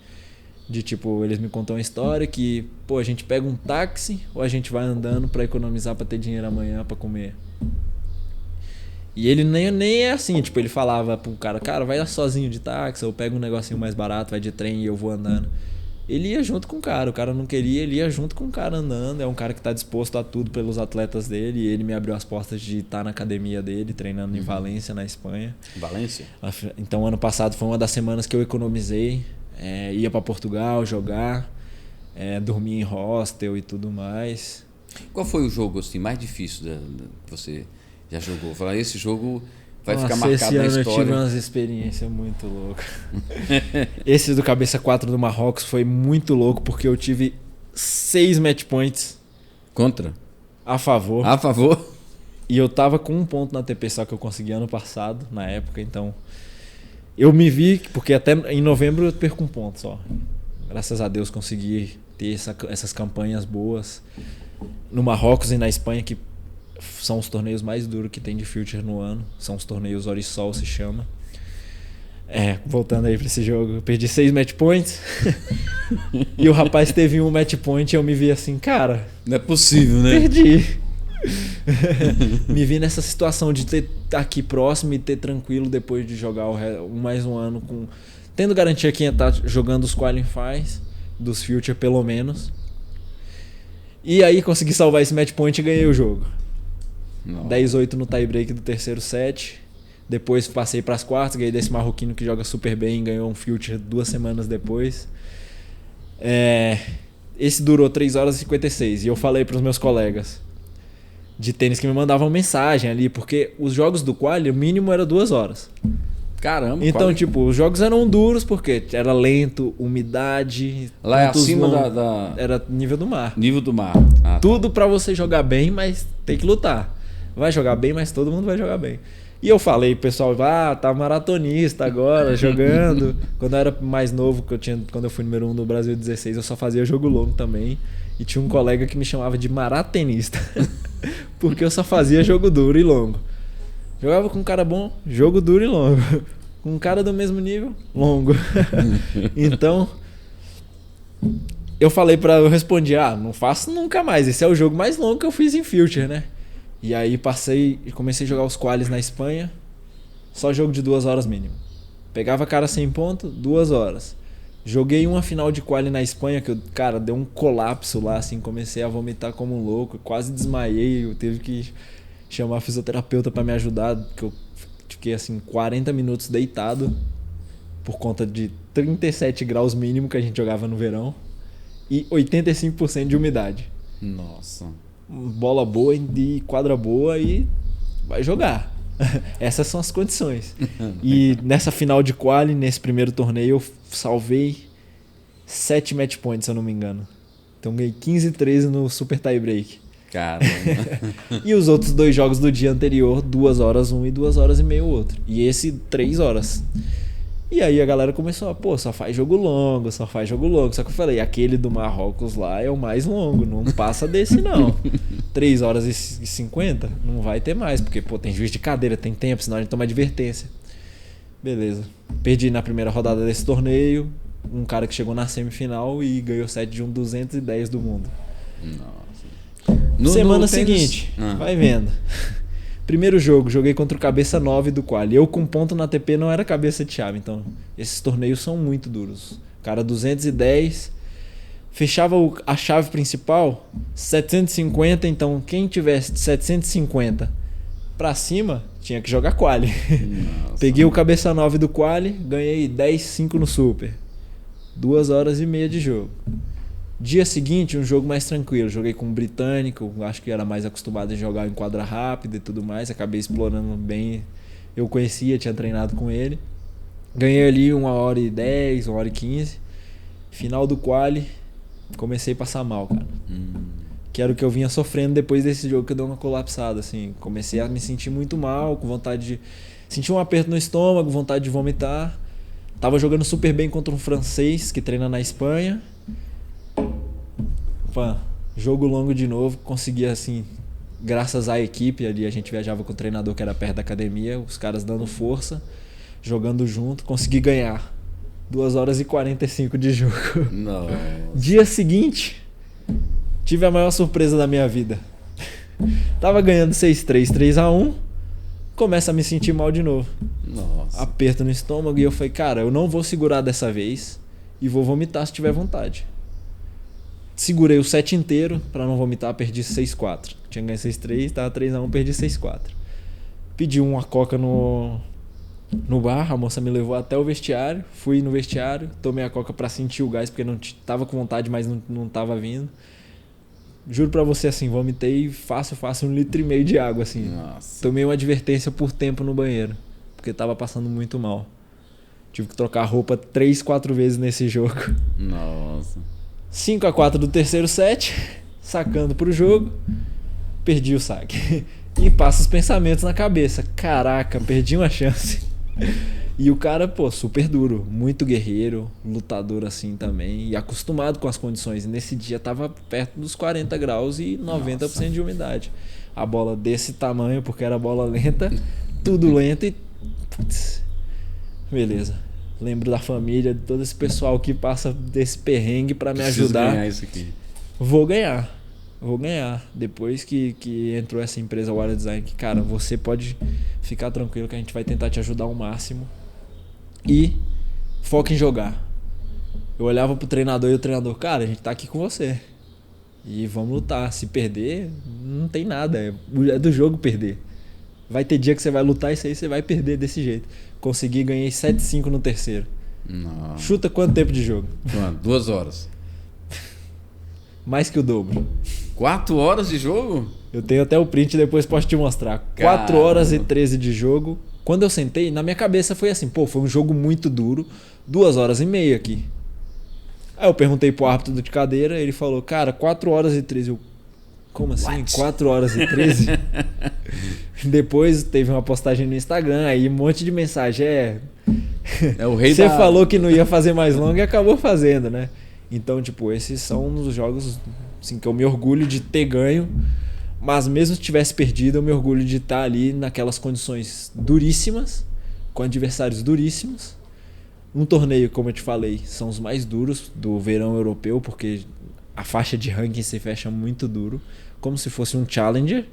De tipo, eles me contam uma história que, pô, a gente pega um táxi ou a gente vai andando pra economizar pra ter dinheiro amanhã pra comer. E ele nem é assim, tipo, ele falava pro cara, vai lá sozinho de táxi, ou pega um negocinho mais barato, vai de trem e eu vou andando. Ele ia junto com o cara não queria, ele ia junto com o cara andando. É um cara que tá disposto a tudo pelos atletas dele, e ele me abriu as portas de estar na academia dele, treinando em Valência, na Espanha. Valência? Então ano passado foi uma das semanas que eu economizei, ia pra Portugal jogar, dormir em hostel e tudo mais. Qual foi o jogo assim, mais difícil que você já jogou? Falar, esse jogo vai ficar marcado esse na ano história. eu tive umas experiências muito loucas. Esse do cabeça 4 do Marrocos foi muito louco porque eu tive 6 match points Contra? a favor. A favor? E eu tava com um ponto na TP só que eu consegui ano passado, na época, então eu me vi, porque até em novembro eu perco um ponto só. Graças a Deus consegui ter essas campanhas boas no Marrocos e na Espanha, que são os torneios mais duros que tem de Future no ano. São os torneios Orisol, se chama. Voltando aí pra esse jogo, eu perdi 6 match points e o rapaz teve um match point e eu me vi assim, cara, não é possível, né? perdi. Me vi nessa situação de ter aqui próximo e ter tranquilo depois de jogar mais um ano tendo garantia que ia estar jogando os qualifiers dos Future pelo menos. E aí consegui salvar esse match point e ganhei o jogo. 10-8 no tie break do terceiro set. Depois passei para as quartas, ganhei desse marroquino que joga super bem, ganhou um Future 2 semanas depois. Esse durou 3 horas e 56 e eu falei para os meus colegas de tênis que me mandavam mensagem ali, porque os jogos do quali, o mínimo era 2 horas. Caramba. Então, tipo, os jogos eram duros porque era lento, umidade. Lá é acima Era nível do mar. Nível do mar. Tudo pra você jogar bem, mas tem que lutar. Vai jogar bem, mas todo mundo vai jogar bem. E eu falei, pessoal, tá maratonista agora, jogando. Quando eu era mais novo, quando eu fui número 1 no Brasil 16, eu só fazia jogo longo também. E tinha um colega que me chamava de maratenista. Porque eu só fazia jogo duro e longo. Jogava com um cara bom, jogo duro e longo. Com um cara do mesmo nível, longo. Então, eu respondi, não faço nunca mais. Esse é o jogo mais longo que eu fiz em Future, né? E aí passei e comecei a jogar os qualis na Espanha. Só jogo de 2 horas mínimo. Pegava cara 100 pontos, 2 horas. Joguei uma final de quali na Espanha que, cara, deu um colapso lá, assim. Comecei a vomitar como um louco, quase desmaiei. Eu tive que chamar a fisioterapeuta pra me ajudar, porque eu fiquei, assim, 40 minutos deitado por conta de 37 graus mínimo que a gente jogava no verão e 85% de umidade. Nossa. Bola boa de quadra boa e vai jogar. Essas são as condições. E nessa final de quali, nesse primeiro torneio, eu salvei 7 match points, se eu não me engano. Então ganhei 15-13 no super tie break. Caramba. E os outros 2 jogos do dia anterior, 2 horas um e 2 horas e meia o outro. E esse 3 horas. E aí a galera começou só faz jogo longo, só faz jogo longo. Só que eu falei, aquele do Marrocos lá é o mais longo, não passa desse não. 3 horas e 50, não vai ter mais, porque tem juiz de cadeira, tem tempo, senão a gente toma advertência. Beleza. Perdi na primeira rodada desse torneio, um cara que chegou na semifinal e ganhou 7 de 210 do mundo. Nossa. Semana seguinte, vai vendo. Primeiro jogo, joguei contra o cabeça 9 do quali. Eu com ponto na TP não era cabeça de chave, então esses torneios são muito duros. Cara, 210, fechava a chave principal, 750, então quem tivesse de 750 pra cima, tinha que jogar quali. Nossa. Peguei o cabeça 9 do quali, ganhei 10-5 no super. 2 horas e meia de jogo. Dia seguinte, um jogo mais tranquilo. Joguei com um britânico, acho que era mais acostumado a jogar em quadra rápida e tudo mais. Acabei explorando bem. Eu conhecia, tinha treinado com ele. Ganhei ali 1 hora e 10, 1 hora e 15. Final do quali, comecei a passar mal, cara. Que era o que eu vinha sofrendo depois desse jogo que eu dei uma colapsada, assim. Comecei a me sentir muito mal, com vontade de... Senti um aperto no estômago, vontade de vomitar. Tava jogando super bem contra um francês que treina na Espanha. Jogo longo de novo, consegui assim, graças à equipe ali, a gente viajava com o treinador que era perto da academia, os caras dando força, jogando junto, consegui ganhar 2 horas e 45 de jogo. Nossa. Dia seguinte, tive a maior surpresa da minha vida. Tava ganhando 6-3, 3-1, começa a me sentir mal de novo. Nossa. Aperto no estômago e eu falei, cara, eu não vou segurar dessa vez e vou vomitar se tiver vontade. Segurei o set inteiro pra não vomitar, perdi 6-4. Tinha ganho 6-3, tava 3-1, perdi 6-4. Pedi uma coca no bar, a moça me levou até o vestiário, fui no vestiário, tomei a coca pra sentir o gás, porque não tava com vontade, mas não tava vindo. Juro pra você, assim, vomitei fácil 1,5 litro de água, assim. Nossa. Tomei uma advertência por tempo no banheiro, porque tava passando muito mal. Tive que trocar a roupa 3, 4 vezes nesse jogo. Nossa. 5-4 do terceiro set, sacando pro jogo, perdi o saque. E passa os pensamentos na cabeça. Caraca, perdi uma chance. E o cara, pô, super duro, muito guerreiro, lutador assim também, e acostumado com as condições. E nesse dia tava perto dos 40 graus e 90% Nossa. de umidade. A bola desse tamanho, porque era bola lenta, tudo lento e... Putz, beleza. Lembro da família, de todo esse pessoal que passa desse perrengue pra me Preciso ajudar. ganhar isso aqui. Vou ganhar. Depois que entrou essa empresa Water Design, que, cara, você pode ficar tranquilo que a gente vai tentar te ajudar ao máximo. E foca em jogar. Eu olhava pro treinador e o treinador, cara, a gente tá aqui com você. E vamos lutar. Se perder, não tem nada. É do jogo perder. Vai ter dia que você vai lutar e isso aí você vai perder desse jeito. Consegui, ganhei 7-5 no terceiro. Não. Chuta quanto tempo de jogo? Mano, 2 horas. Mais que o dobro. 4 horas de jogo? Eu tenho até o print, depois posso te mostrar. 4 horas e 13 de jogo. Quando eu sentei, na minha cabeça foi assim, pô, foi um jogo muito duro, 2 horas e meia aqui. Aí eu perguntei pro árbitro de cadeira, ele falou, cara, 4 horas e 13. Eu, como assim? What? 4 horas e 13? Depois teve uma postagem no Instagram, aí um monte de mensagem. É o rei Você da... falou que não ia fazer mais longo e acabou fazendo, né? Então, tipo, esses são um dos jogos assim, que eu me orgulho de ter ganho. Mas mesmo se tivesse perdido, eu me orgulho de estar ali naquelas condições duríssimas, com adversários duríssimos. Um torneio, como eu te falei, são os mais duros do verão europeu, porque a faixa de ranking se fecha muito duro, como se fosse um challenger,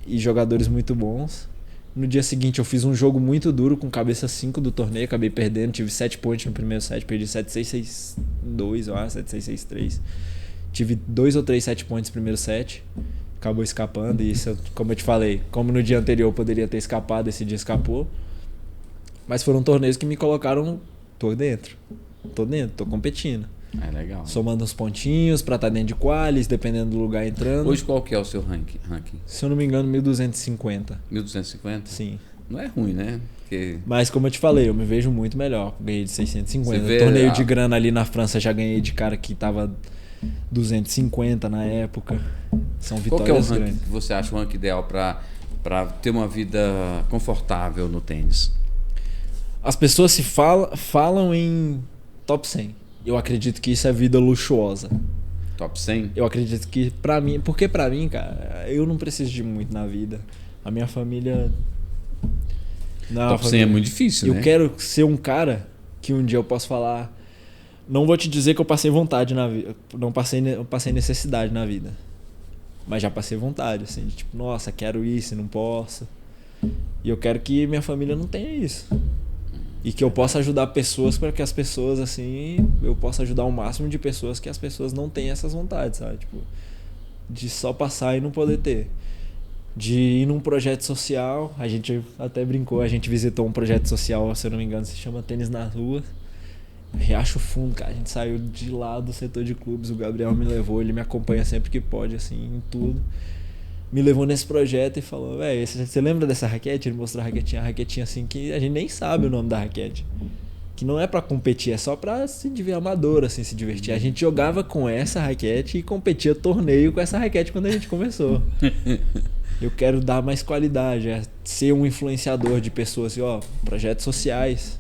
e jogadores muito bons. No dia seguinte eu fiz um jogo muito duro com cabeça 5 do torneio, acabei perdendo, tive 7 pontos no primeiro set, perdi 7-6, 6-2, eu acho, 7-6, 6-3. Tive 2 ou 3 7 pontos no primeiro set. Acabou escapando, e isso, como eu te falei, como no dia anterior eu poderia ter escapado, esse dia escapou. Mas foram torneios que me colocaram, tô dentro, tô competindo. É legal. Somando uns pontinhos pra estar dentro de qualis, dependendo do lugar entrando. Hoje qual que é o seu ranking? Se eu não me engano, 1250. 1250? Sim. Não é ruim, né? Porque... Mas como eu te falei, eu me vejo muito melhor. Ganhei de 650. Você vê Torneio a- de grana ali na França, já ganhei de cara que tava 250 na época. São Qual que é o vitórias ranking grandes. que você acha o ranking ideal para ter uma vida confortável no tênis? As pessoas se falam em top 100. Eu acredito que isso é vida luxuosa. Top 100? Eu acredito que pra mim... Porque pra mim, cara, eu não preciso de muito na vida. A minha família... Não, Top 100 é muito difícil, eu né? quero ser um cara que um dia eu posso falar... Não vou te dizer que eu passei vontade na vida. Não passei necessidade na vida. Mas já passei vontade, assim. De, tipo, nossa, quero isso e não posso. E eu quero que minha família não tenha isso. E que eu possa ajudar pessoas para que as pessoas, assim... Eu possa ajudar o máximo de pessoas que as pessoas não tenham essas vontades, sabe? Tipo, de só passar e não poder ter. De ir num projeto social. A gente até brincou, a gente visitou um projeto social, se eu não me engano, se chama Tênis na Rua. Riacho Fundo, cara, a gente saiu de lá do setor de clubes, o Gabriel me levou, ele me acompanha sempre que pode, assim, em tudo. Me levou nesse projeto e falou, velho, você lembra dessa raquete? Ele mostrou a raquetinha assim que a gente nem sabe o nome da raquete. Que não é pra competir, é só pra se divertir, amador, assim, se divertir. A gente jogava com essa raquete e competia torneio com essa raquete quando a gente começou. Eu quero dar mais qualidade, é ser um influenciador de pessoas, assim, ó, projetos sociais.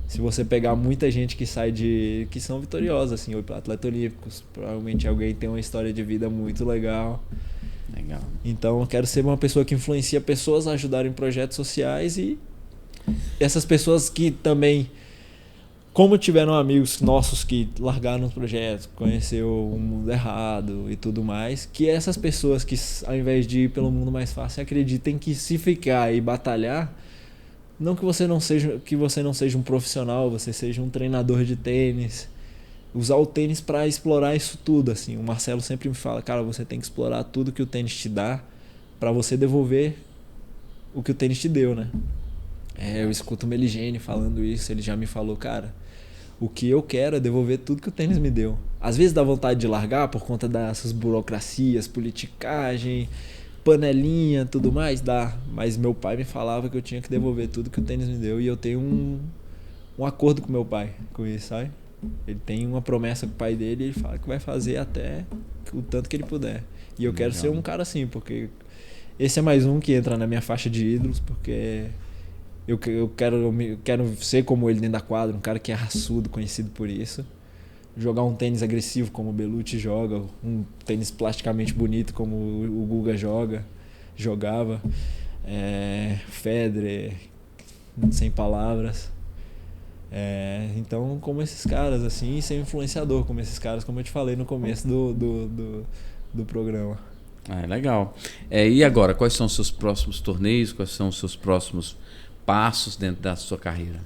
Se você pegar muita gente que sai de... que são vitoriosas, assim, ou atletas olímpicos, provavelmente alguém tem uma história de vida muito legal. Legal. Então eu quero ser uma pessoa que influencia pessoas a ajudarem projetos sociais e essas pessoas que também, como tiveram amigos nossos que largaram os projetos, conheceu o mundo errado e tudo mais, que essas pessoas que ao invés de ir pelo mundo mais fácil acreditem que se ficar e batalhar, não que você não seja um profissional, você seja um treinador de tênis, usar o tênis para explorar isso tudo, assim. O Marcelo sempre me fala, cara, você tem que explorar tudo que o tênis te dá para você devolver o que o tênis te deu, né? Eu escuto o Meligeni falando isso, ele já me falou, cara, o que eu quero é devolver tudo que o tênis me deu. Às vezes dá vontade de largar por conta dessas burocracias, politicagem, panelinha, tudo mais, dá. Mas meu pai me falava que eu tinha que devolver tudo que o tênis me deu e eu tenho um acordo com meu pai com isso, sabe? Ele tem uma promessa com o pai dele e ele fala que vai fazer até o tanto que ele puder. E eu quero ser um cara assim, porque esse é mais um que entra na minha faixa de ídolos, porque eu quero ser como ele dentro da quadra, um cara que é raçudo, conhecido por isso. Jogar um tênis agressivo como o Belucci joga, um tênis plasticamente bonito como o Guga jogava. Federer, sem palavras. Então, como esses caras, assim, ser influenciador como esses caras, como eu te falei no começo do programa. Legal. E agora, quais são os seus próximos torneios? Quais são os seus próximos passos dentro da sua carreira?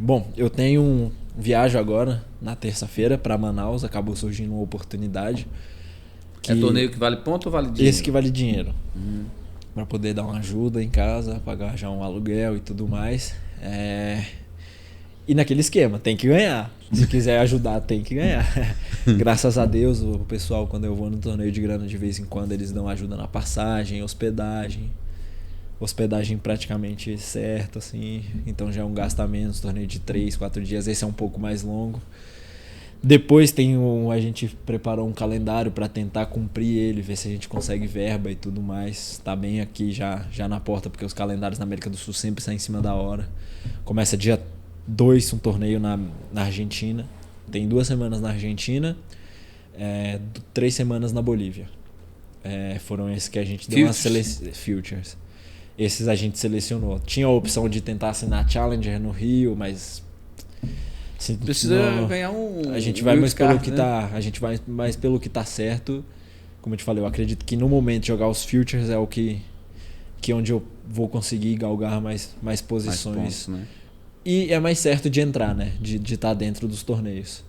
Bom, eu viajo agora na terça-feira para Manaus, acabou surgindo uma oportunidade. Torneio que vale ponto ou vale dinheiro? Esse que vale dinheiro. Para poder dar uma ajuda em casa, pagar já um aluguel e tudo mais. E naquele esquema, tem que ganhar. Se quiser ajudar, tem que ganhar. Graças a Deus, o pessoal, quando eu vou no torneio de grana, de vez em quando, eles dão ajuda na passagem, hospedagem praticamente certo, assim. Então já é um gasto a menos, torneio de 3, 4 dias. Esse é um pouco mais longo. Depois a gente preparou um calendário para tentar cumprir ele, ver se a gente consegue verba e tudo mais. Tá bem aqui já na porta, porque os calendários na América do Sul sempre saem em cima da hora. Começa dia 2 um torneio na Argentina. Tem 2 semanas na Argentina, 3 semanas na Bolívia. Foram esses que a gente deu uma Futures. Esses a gente selecionou. Tinha a opção de tentar assinar Challenger no Rio, mas precisa ganhar um. A gente vai mais pelo que tá. A gente vai mais pelo que tá certo. Como eu te falei, eu acredito que no momento jogar os Futures é o que onde eu vou conseguir galgar mais posições. Mais pontos, né? E é mais certo de entrar, né? De estar dentro dos torneios.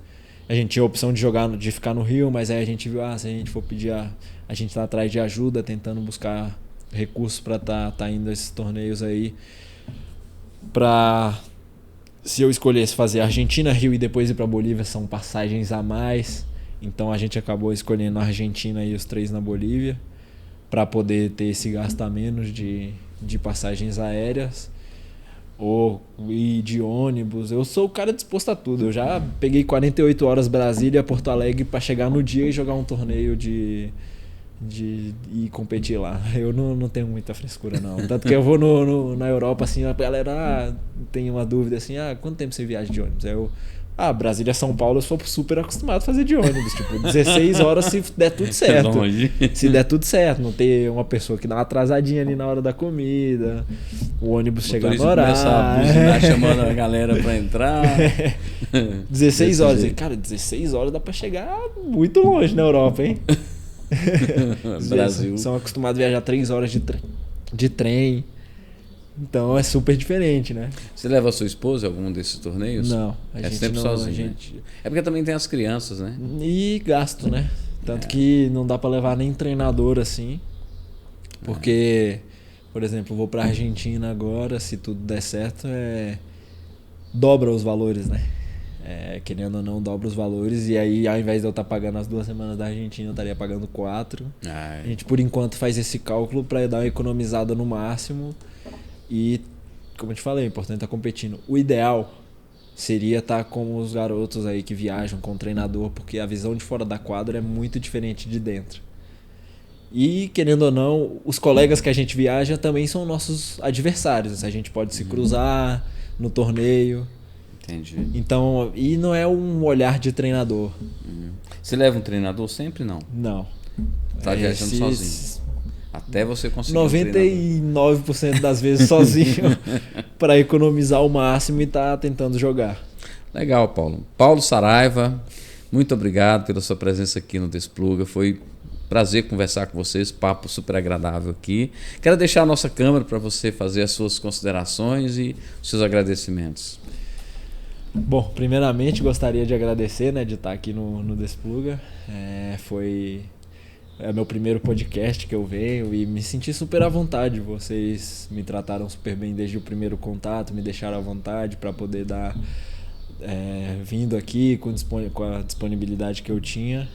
A gente tinha a opção de ficar no Rio, mas aí a gente viu, se a gente for pedir a gente tá atrás de ajuda, tentando buscar recursos para tá indo a esses torneios aí. Se eu escolhesse fazer Argentina, Rio e depois ir para Bolívia, são passagens a mais. Então a gente acabou escolhendo a Argentina e os 3 na Bolívia para poder ter esse gasto a menos de passagens aéreas ou ir de ônibus. Eu sou o cara disposto a tudo. Eu já peguei 48 horas Brasília, Porto Alegre para chegar no dia e jogar um torneio de ir competir lá. Eu não tenho muita frescura, não. Tanto que eu vou na Europa, assim, a galera tem uma dúvida assim, quanto tempo você viaja de ônibus? Aí eu, Brasília, São Paulo, eu sou super acostumado a fazer de ônibus. Tipo, 16 horas se der tudo certo. Se der tudo certo, não ter uma pessoa que dá uma atrasadinha ali na hora da comida, o ônibus chegar no horário. Começar a buzinar, chamando a galera pra entrar. 16 horas. Cara, 16 horas dá pra chegar muito longe na Europa, hein? Brasil. São acostumados a viajar 3 horas de trem. Então é super diferente, né? Você leva a sua esposa a algum desses torneios? Não, sempre sozinho. Né? É porque também tem as crianças, né? E gasto, né? Tanto que não dá pra levar nem treinador assim. Porque, por exemplo, eu vou pra Argentina agora, se tudo der certo, dobra os valores, né? Querendo ou não, dobra os valores. E aí, ao invés de eu estar pagando as 2 semanas da Argentina, eu estaria pagando 4. A gente, por enquanto, faz esse cálculo para dar uma economizada no máximo. E, como eu te falei, é importante estar competindo. O ideal seria estar como os garotos aí que viajam com o treinador, porque a visão de fora da quadra é muito diferente de dentro. E, querendo ou não, os colegas que a gente viaja também são nossos adversários. A gente pode se cruzar no torneio. Entendi. Então, e não é um olhar de treinador. Você leva um treinador sempre, não? Não. Tá viajando sozinho. Até você conseguir 99% das vezes sozinho para economizar o máximo e tá tentando jogar. Legal, Paulo. Paulo Saraiva, muito obrigado pela sua presença aqui no Despluga. Foi prazer conversar com vocês, papo super agradável aqui. Quero deixar a nossa câmera para você fazer as suas considerações e os seus agradecimentos. Bom, primeiramente gostaria de agradecer, de estar aqui no Despluga. Foi meu primeiro podcast que eu venho e me senti super à vontade. Vocês me trataram super bem desde o primeiro contato, me deixaram à vontade para poder vindo aqui com a disponibilidade que eu tinha.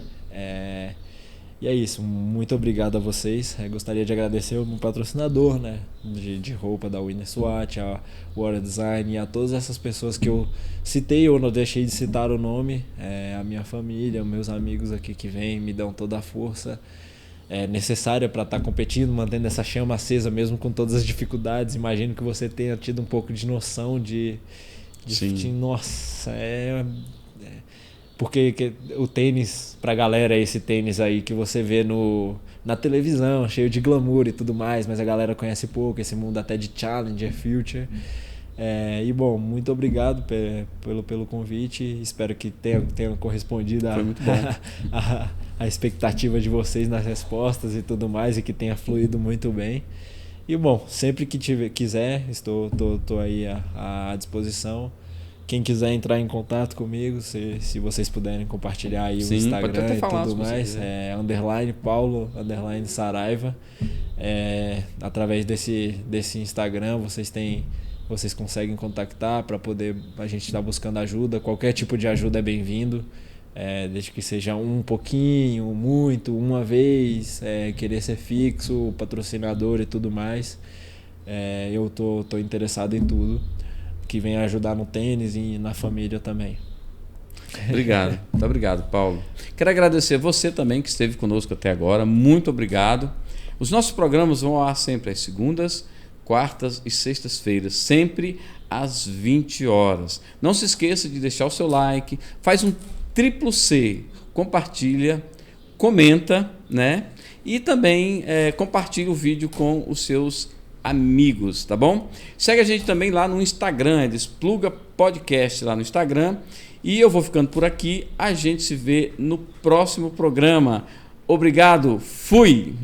E é isso, muito obrigado a vocês. Gostaria de agradecer o meu patrocinador, né, de roupa da Winner SWAT, a Warrior Design e a todas essas pessoas que eu citei ou não deixei de citar o nome, a minha família, meus amigos aqui que vêm, me dão toda a força necessária para estar competindo, mantendo essa chama acesa mesmo com todas as dificuldades. Imagino que você tenha tido um pouco de noção de nossa, porque o tênis, pra galera, é esse tênis aí que você vê na televisão, cheio de glamour e tudo mais, mas a galera conhece pouco, esse mundo até de Challenger, Future. E bom, muito obrigado pelo convite, espero que tenha correspondido a expectativa de vocês nas respostas e tudo mais, e que tenha fluído muito bem. E bom, sempre que quiser, tô aí à disposição. Quem quiser entrar em contato comigo, se vocês puderem compartilhar aí o Instagram e tudo mais, _Paulo _Saraiva. Através desse Instagram vocês conseguem contactar para poder a gente estar buscando ajuda. Qualquer tipo de ajuda é bem-vindo, desde que seja um pouquinho, muito, uma vez, querer ser fixo, patrocinador e tudo mais. Eu tô interessado em tudo que venha ajudar no tênis e na família também. Obrigado, muito obrigado, Paulo. Quero agradecer você também que esteve conosco até agora, muito obrigado. Os nossos programas vão ao ar sempre às segundas, quartas e sextas-feiras, sempre às 20 horas. Não se esqueça de deixar o seu like, faz um triplo C, compartilha, comenta, né? E também compartilha o vídeo com os seus amigos, tá bom? Segue a gente também lá no Instagram, Despluga Podcast lá no Instagram. E eu vou ficando por aqui, a gente se vê no próximo programa. Obrigado, fui!